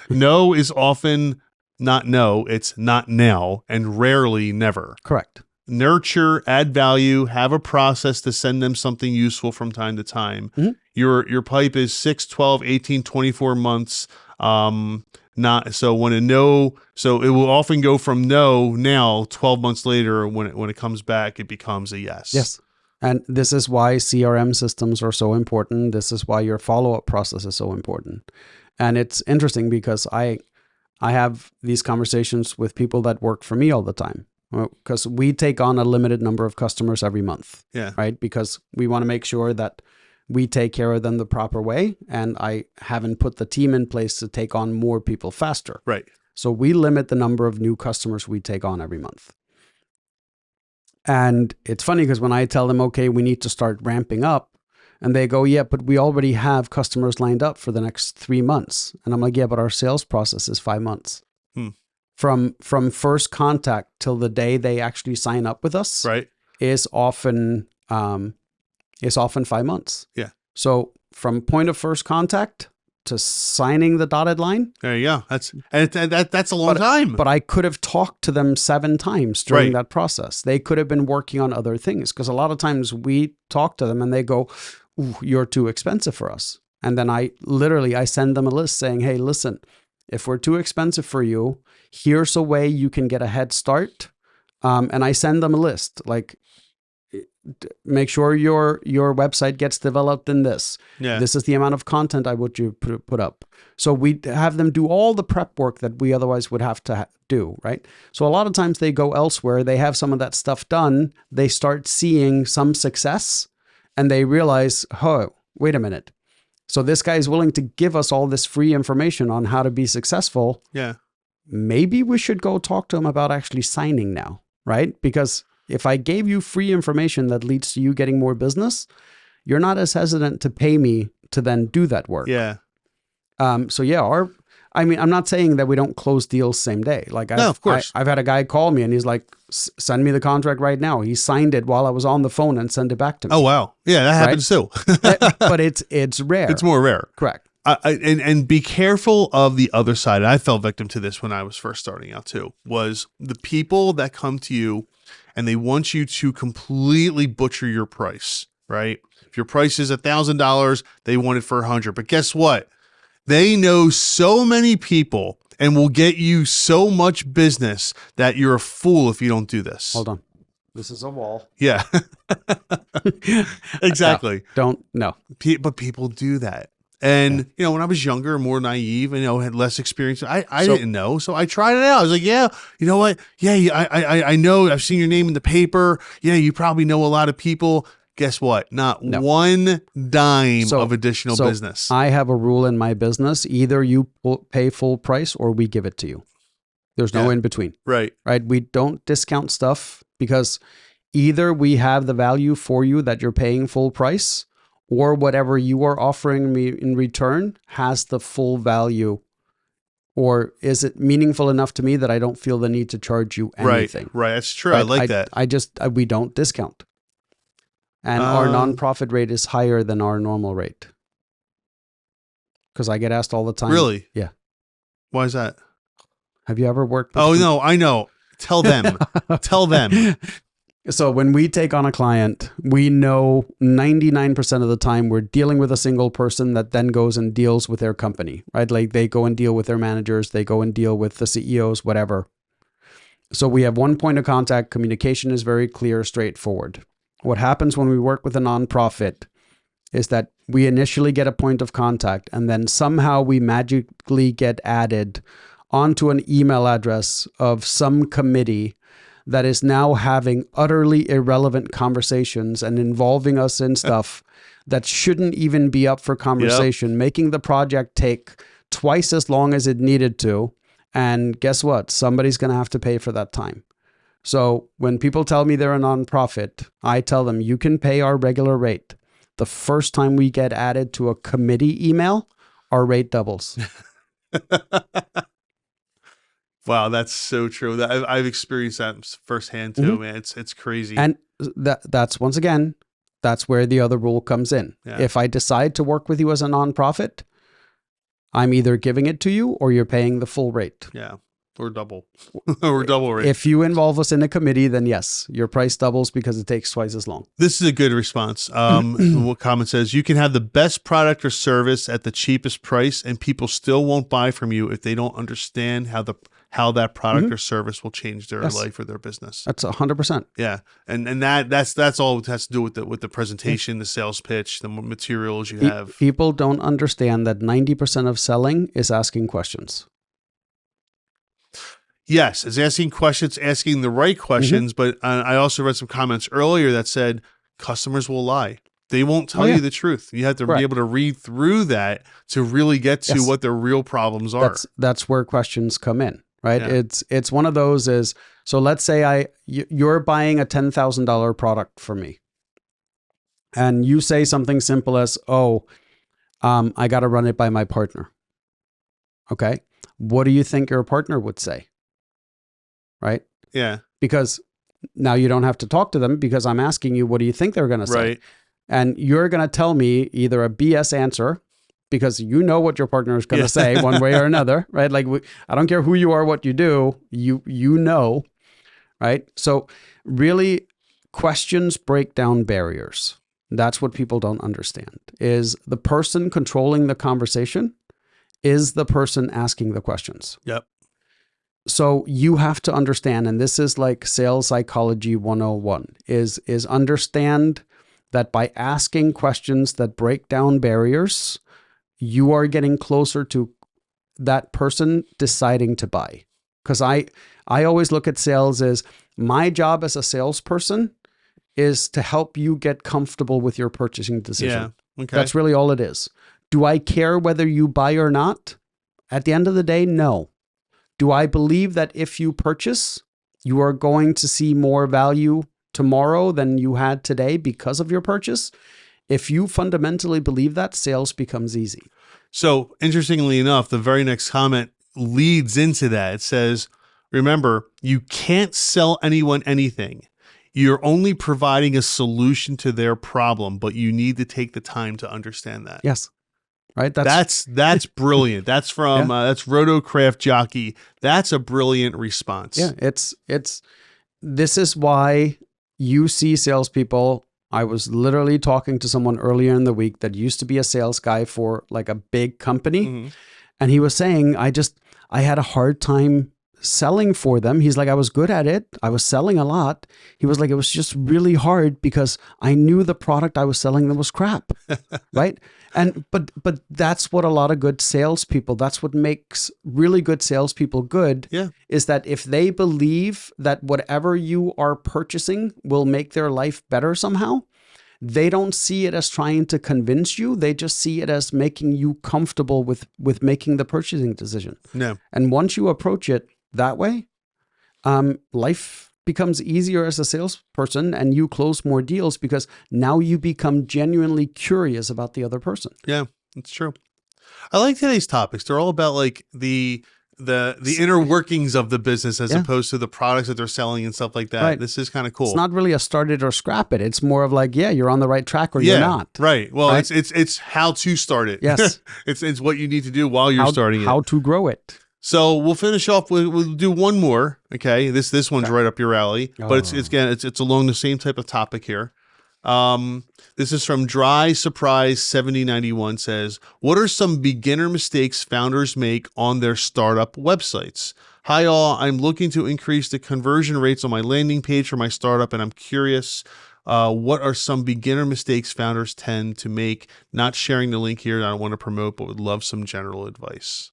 No is often not no, it's not now, and rarely never. correct. Nurture, add value, have a process to send them something useful from time to time. Mhm. Your pipe is 6, 12, 18, 24 months. Not so when a no, so it will often go from no now 12 months later when it comes back, it becomes a yes. Yes. And this is why CRM systems are so important. This is why your follow-up process is so important. And it's interesting because I have these conversations with people that work for me all the time, because we take on a limited number of customers every month, Yeah. right? Because we want to make sure that we take care of them the proper way. And I haven't put the team in place to take on more people faster. Right. So we limit the number of new customers we take on every month. And it's funny because when I tell them, okay, we need to start ramping up, and they go, yeah, but we already have customers lined up for the next 3 months. And I'm like, yeah, but our sales process is 5 months. From first contact till the day they actually sign up with us, Right. is often 5 months. Yeah. So from point of first contact to signing the dotted line. There you go. That's a long time. But I could have talked to them 7 times during Right. that process. They could have been working on other things, because a lot of times we talk to them and they go, "Ooh, you're too expensive for us." And then I send them a list saying, "Hey, listen, if we're too expensive for you, here's a way you can get a head start." And I send them a list, like, make sure your website gets developed in this. Yeah. This is the amount of content I would you put up. So we have them do all the prep work that we otherwise would have to do, right? So a lot of times they go elsewhere, they have some of that stuff done, they start seeing some success, and they realize, oh, wait a minute. So this guy is willing to give us all this free information on how to be successful. Yeah. Maybe we should go talk to him about actually signing now, right? Because if I gave you free information that leads to you getting more business, you're not as hesitant to pay me to then do that work. Yeah. So yeah, I'm not saying that we don't close deals same day. Like, No, of course. I've had a guy call me and he's like, send me the contract right now. He signed it while I was on the phone and sent it back to me. Oh, wow. Yeah, that happens too. But it's rare. It's more rare. Correct. And be careful of the other side. I fell victim to this when I was first starting out too, was the people that come to you and they want you to completely butcher your price, right? If your price is $1,000, they want it for $100. But guess what? They know so many people and will get you so much business that you're a fool if you don't do this. Hold on. This is a wall. Yeah. Exactly. No. But people do that. And, you know, when I was younger, more naive, and, you know, had less experience, I didn't know. So I tried it out. I was like, yeah, you know what? Yeah, I know. I've seen your name in the paper. Yeah, you probably know a lot of people. Guess what? Not one dime of additional business. I have a rule in my business. Either you pay full price or we give it to you. There's no in between. Right. Right. We don't discount stuff, because either we have the value for you that you're paying full price, or whatever you are offering me in return has the full value, or is it meaningful enough to me that I don't feel the need to charge you anything. Right. That's true. Right? I like that. We don't discount. And our nonprofit rate is higher than our normal rate. Because I get asked all the time. Really? Yeah. Why is that? Have you ever worked with no, I know. Tell them. Tell them. So when we take on a client, we know 99% of the time we're dealing with a single person that then goes and deals with their company, right? Like they go and deal with their managers, they go and deal with the CEOs, whatever. So we have one point of contact. Communication is very clear, straightforward. What happens when we work with a nonprofit is that we initially get a point of contact, and then somehow we magically get added onto an email address of some committee that is now having utterly irrelevant conversations and involving us in stuff that shouldn't even be up for conversation, making the project take twice as long as it needed to. And guess what? Somebody's going to have to pay for that time. So when people tell me they're a nonprofit, I tell them you can pay our regular rate. The first time we get added to a committee email, our rate doubles. Wow, that's so true. I've experienced that firsthand too, man. It's crazy. And that's once again, that's where the other rule comes in. Yeah. If I decide to work with you as a nonprofit, I'm either giving it to you or you're paying the full rate. Yeah. Or double. Or double rate. If you involve us in a committee, then yes, your price doubles because it takes twice as long. This is a good response. What comment says, you can have the best product or service at the cheapest price and people still won't buy from you if they don't understand how that product or service will change their life or their business. That's 100%. Yeah. And that's all it has to do with the presentation, the sales pitch, the materials you have. People don't understand that 90% of selling is asking questions. Yes, it's asking questions, asking the right questions. But I also read some comments earlier that said customers will lie. They won't tell you the truth. You have to be able to read through that to really get to what their real problems are. That's where questions come in, right? Yeah. It's one of those is, so let's say you're buying a $10,000 product from me. And you say something simple as, I got to run it by my partner. Okay. What do you think your partner would say? Right? Yeah. Because now you don't have to talk to them because I'm asking you, what do you think they're going to say? Right. And you're going to tell me either a BS answer because you know what your partner is going to say one way or another, right? Like I don't care who you are, what you do, you know, right? So really questions break down barriers. That's what people don't understand is the person controlling the conversation is the person asking the questions. Yep. So you have to understand, and this is like sales psychology 101, is understand that by asking questions that break down barriers, you are getting closer to that person deciding to buy. Because I always look at sales as my job as a salesperson is to help you get comfortable with your purchasing decision. Yeah. Okay. That's really all it is. Do I care whether you buy or not? At the end of the day, no. Do I believe that if you purchase, you are going to see more value tomorrow than you had today because of your purchase? If you fundamentally believe that, sales becomes easy. So interestingly enough, the very next comment leads into that. It says, remember, you can't sell anyone anything. You're only providing a solution to their problem, but you need to take the time to understand that. Yes. Right. That's brilliant. That's from that's Rotocraft Jockey. That's a brilliant response. Yeah. This is why you see salespeople. I was literally talking to someone earlier in the week that used to be a sales guy for like a big company. And he was saying, I had a hard time selling for them. He's like, I was good at it. I was selling a lot. He was like, it was just really hard because I knew the product I was selling them was crap. Right. And, but that's what a lot of good salespeople, that's what makes really good salespeople good. Yeah. Is that if they believe that whatever you are purchasing will make their life better somehow, they don't see it as trying to convince you. They just see it as making you comfortable with making the purchasing decision. No. And once you approach it that way, life becomes easier as a salesperson and you close more deals because now you become genuinely curious about the other person. Yeah, that's true. I like today's topics. They're all about like the inner workings of the business as opposed to the products that they're selling and stuff like that. Right. This is kind of cool. It's not really a start it or scrap it. It's more of like, you're on the right track or you're not. Right. Well, right? It's how to start it. Yes. it's what you need to do while you're starting it. How to grow it. So we'll finish off with, we'll do one more. Okay. This one's right up your alley, but it's along the same type of topic here. This is from Dry Surprise 7091 says, what are some beginner mistakes founders make on their startup websites? Hi all, I'm looking to increase the conversion rates on my landing page for my startup. And I'm curious, what are some beginner mistakes founders tend to make? Not sharing the link here. I don't want to promote, but would love some general advice.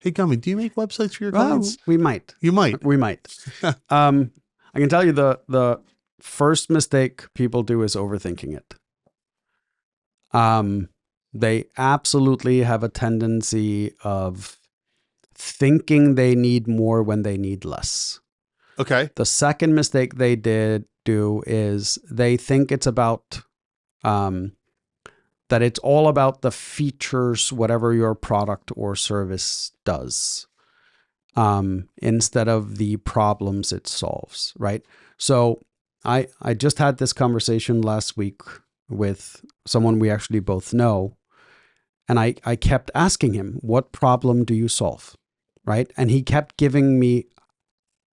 Hey, Gummy, do you make websites for your clients? We might. You might. We might. I can tell you the first mistake people do is overthinking it. They absolutely have a tendency of thinking they need more when they need less. Okay. The second mistake they do is they think it's about that it's all about the features, whatever your product or service does, instead of the problems it solves, right? So I just had this conversation last week with someone we actually both know, and I kept asking him, what problem do you solve, right? And he kept giving me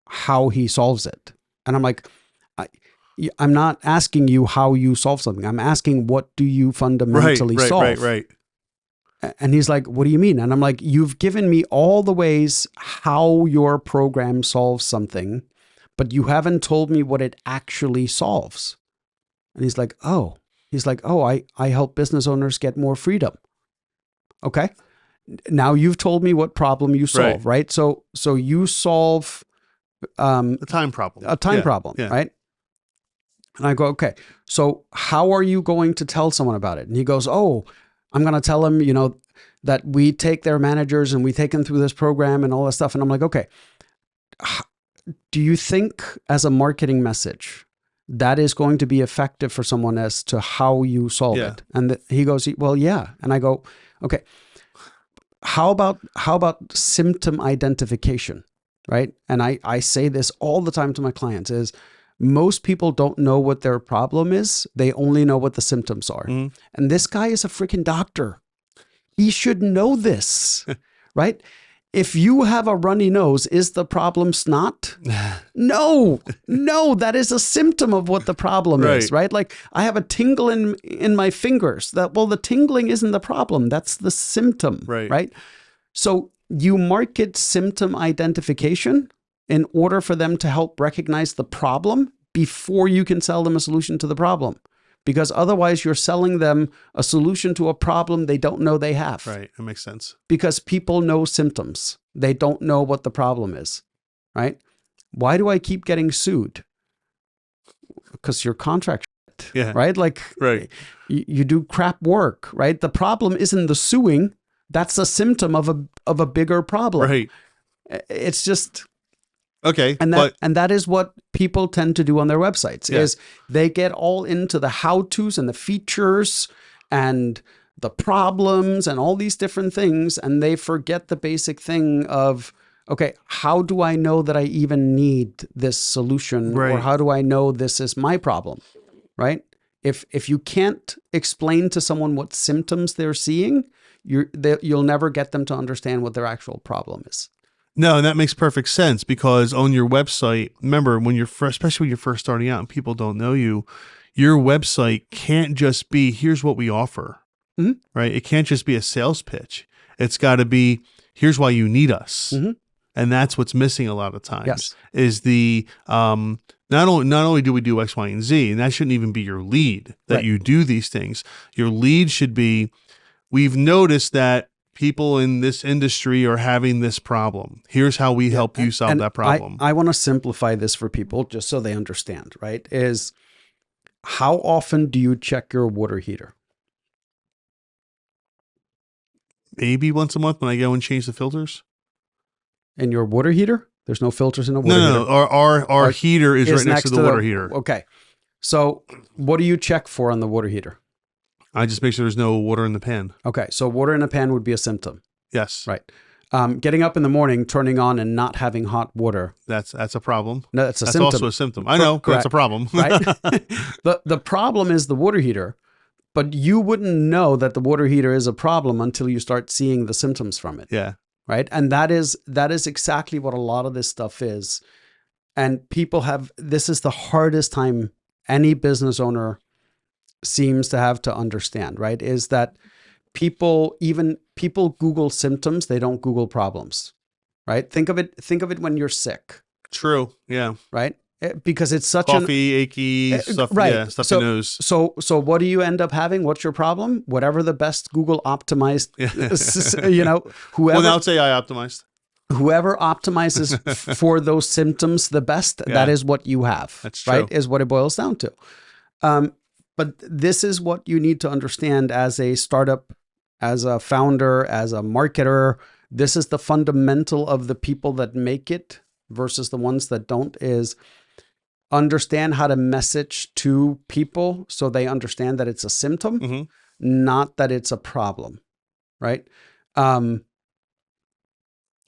how he solves it. And I'm like, I'm not asking you how you solve something. I'm asking, what do you fundamentally solve? Right. And he's like, what do you mean? And I'm like, you've given me all the ways how your program solves something, but you haven't told me what it actually solves. And he's like, oh, I help business owners get more freedom. Okay. Now you've told me what problem you solve, right? So you solve a time problem. Yeah. Right? And I go, okay, so how are you going to tell someone about it? And he goes, oh, I'm going to tell them, that we take their managers and we take them through this program and all that stuff. And I'm like, okay, do you think as a marketing message that is going to be effective for someone as to how you solve it? And he goes, well, yeah. And I go, okay, how about symptom identification, right? And I say this all the time to my clients is, most people don't know what their problem is. They only know what the symptoms are. Mm. And this guy is a freaking doctor. He should know this, right? If you have a runny nose, is the problem snot? No, that is a symptom of what the problem is, right? Like I have a tingle in my fingers. The tingling isn't the problem. That's the symptom, right? So you market symptom identification in order for them to help recognize the problem before you can sell them a solution to the problem. Because otherwise you're selling them a solution to a problem they don't know they have. Right, that makes sense. Because people know symptoms. They don't know what the problem is, right? Why do I keep getting sued? Because your contract, right? Like, you do crap work, right? The problem isn't the suing. That's a symptom of a bigger problem. Right. It's just... Okay. And that is what people tend to do on their websites is they get all into the how-tos and the features and the problems and all these different things. And they forget the basic thing of, okay, how do I know that I even need this solution? Or how do I know this is my problem? Right. If you can't explain to someone what symptoms they're seeing, you'll never get them to understand what their actual problem is. No, and that makes perfect sense because on your website, remember when especially when you're first starting out and people don't know you, your website can't just be, here's what we offer, right? It can't just be a sales pitch. It's got to be, here's why you need us. Mm-hmm. And that's what's missing a lot of times is the, not only do we do X, Y, and Z, and that shouldn't even be your lead that you do these things. Your lead should be, we've noticed that people in this industry are having this problem. Here's how we help you solve that problem. I want to simplify this for people just so they understand, right? Is how often do you check your water heater? Maybe once a month when I go and change the filters. In your water heater? There's no filters in a water heater? No. Our heater is right next to the water heater. Okay. So what do you check for on the water heater? I just make sure there's no water in the pan. Okay. So water in a pan would be a symptom. Yes. Right. Getting up in the morning, turning on and not having hot water. That's a problem. No, that's symptom. That's also a symptom. I know. That's a problem. Right. The problem is the water heater, but you wouldn't know that the water heater is a problem until you start seeing the symptoms from it. Yeah. Right. And that is exactly what a lot of this stuff is. And people this is the hardest time any business owner seems to have to understand, right? Is that people Google symptoms, they don't Google problems, right? Think of it when you're sick. True. Yeah. Right. Because it's such coffee, achy stuff. Right. Yeah, stuff in the nose. So what do you end up having? What's your problem? Whatever the best Google optimized, whoever. Well, now it's AI optimized. Whoever optimizes for those symptoms the best, that is what you have. That's true. Right? Is what it boils down to. But this is what you need to understand as a startup, as a founder, as a marketer, this is the fundamental of the people that make it versus the ones that don't, is understand how to message to people so they understand that it's a symptom, Mm-hmm. not that it's a problem, right? And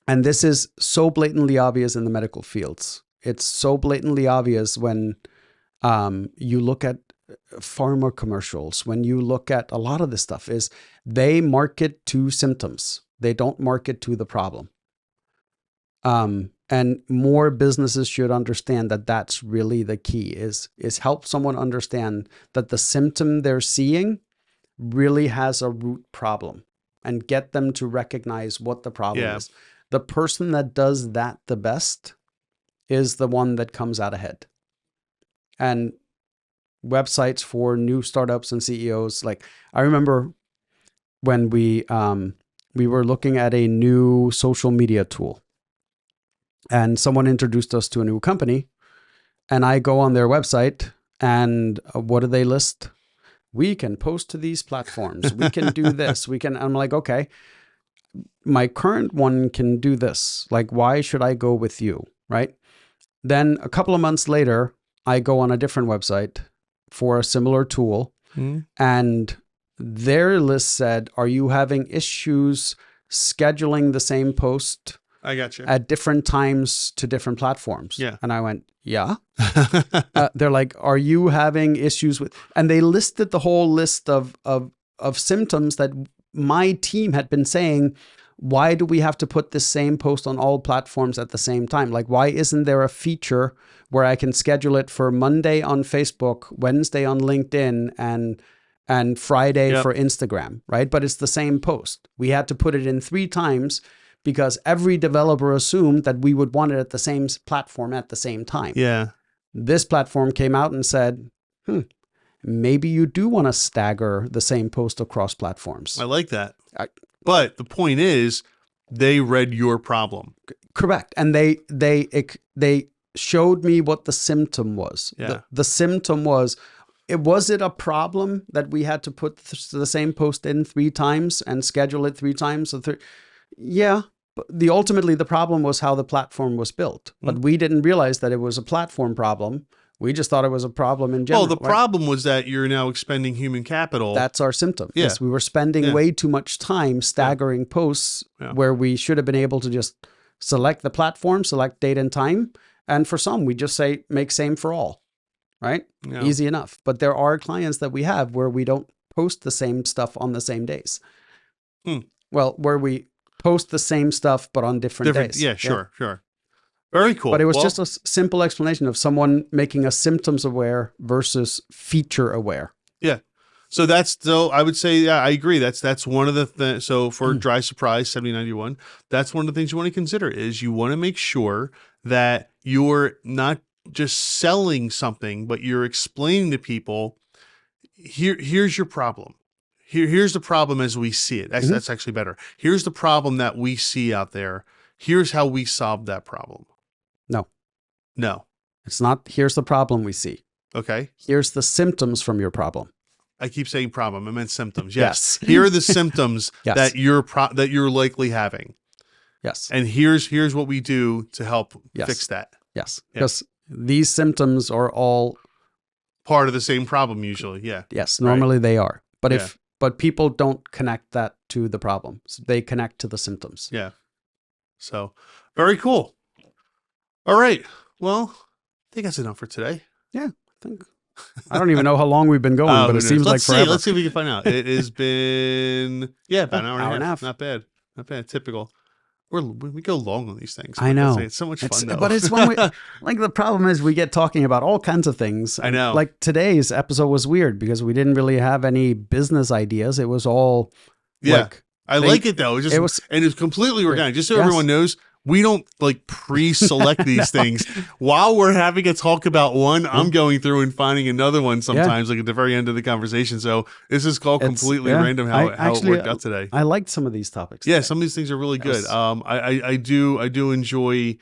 this is so blatantly obvious in the medical fields. It's so blatantly obvious when you look at pharma commercials, when you look at a lot of this stuff, is they market to symptoms. They don't market to the problem. And more businesses should understand that that's really the key, is help someone understand that the symptom they're seeing really has a root problem and get them to recognize what the problem is. The person that does that the best is the one that comes out ahead. And websites for new startups and CEOs, like I remember when we were looking at a new social media tool, and someone introduced us to a new company, and I go on their website, and what do they list? We can post to these platforms. We can do this. I'm like, okay, my current one can do this. Like, why should I go with you? Right? Then a couple of months later, I go on a different website for a similar tool, and their list said, are you having issues scheduling the same post I got you. at different times to different platforms? Yeah. And I went, yeah. They're like, are you having issues with, and they listed the whole list of symptoms that my team had been saying, why do we have to put the same post on all platforms at the same time? Like, why isn't there a feature where I can schedule it for Monday on Facebook, Wednesday on LinkedIn, and Friday for Instagram, right? But it's the same post. We had to put it in 3 times because every developer assumed that we would want it at the same platform at the same time. Yeah. This platform came out and said, maybe you do want to stagger the same post across platforms. I like that. But the point is, they read your problem. Correct. And they showed me what the symptom was. Yeah. The symptom was it a problem that we had to put the same post in 3 times and schedule it 3 times? Yeah. But ultimately, the problem was how the platform was built. But we didn't realize that it was a platform problem. We just thought it was a problem in general. Well, the problem was that you're now expending human capital. That's our symptom. Yeah. Yes, we were spending way too much time staggering posts where we should have been able to just select the platform, select date and time. And for some, we just say, make same for all, right? Yeah. Easy enough. But there are clients that we have where we don't post the same stuff on the same days. Well, where we post the same stuff, but on different days. Yeah, sure. Very cool. But it was just a simple explanation of someone making us symptoms aware versus feature aware. Yeah. So I would say, yeah, I agree. That's one of the things. So for Dry Surprise 7091, that's one of the things you want to consider, is you want to make sure that you're not just selling something, but you're explaining to people, here's your problem. Here's the problem as we see it. That's actually better. Here's the problem that we see out there. Here's how we solve that problem. No. It's not, here's the problem we see. Okay. Here's the symptoms from your problem. I keep saying problem. I meant symptoms. Yes. Here are the symptoms that you're likely having. Yes. And here's what we do to help fix that. Yes. Because these symptoms are all part of the same problem usually. Yeah. Yes. Normally they are. But but people don't connect that to the problem. So they connect to the symptoms. Yeah. So very cool. All right. Well, I think that's enough for today. Yeah. I don't even know how long we've been going, but it seems like forever. Let's see if we can find out. It has been, about an hour and a half. Not bad. Typical. We go long on these things. I know. It's so much fun, though. But it's when like the problem is we get talking about all kinds of things. I know. Like today's episode was weird because we didn't really have any business ideas. It was all I like it though. It was completely organic. Just so everyone knows, we don't like pre-select these things. While we're having a talk about one, I'm going through and finding another one sometimes, like at the very end of the conversation. So this is called completely random how it worked out today. I liked some of these topics. Yeah, some of these things are really good. I do enjoy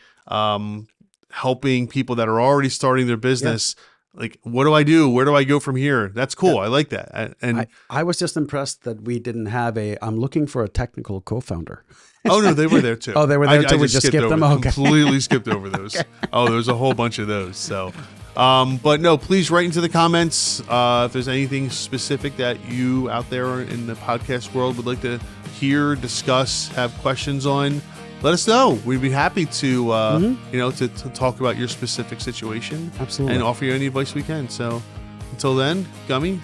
helping people that are already starting their business like, what do I do? Where do I go from here? That's cool. Yeah. I like that. And I was just impressed that we didn't have I'm looking for a technical co-founder. oh no, they were there too. Oh, they were there too. I We just skipped over them. Okay. Completely skipped over those. Okay. Oh, there was a whole bunch of those. So, but no, please write into the comments if there's anything specific that you out there in the podcast world would like to hear, discuss, have questions on. Let us know. We'd be happy to, to talk about your specific situation. Absolutely. And offer you any advice we can. So, until then, Gummy,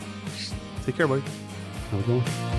take care, buddy. Have a good one.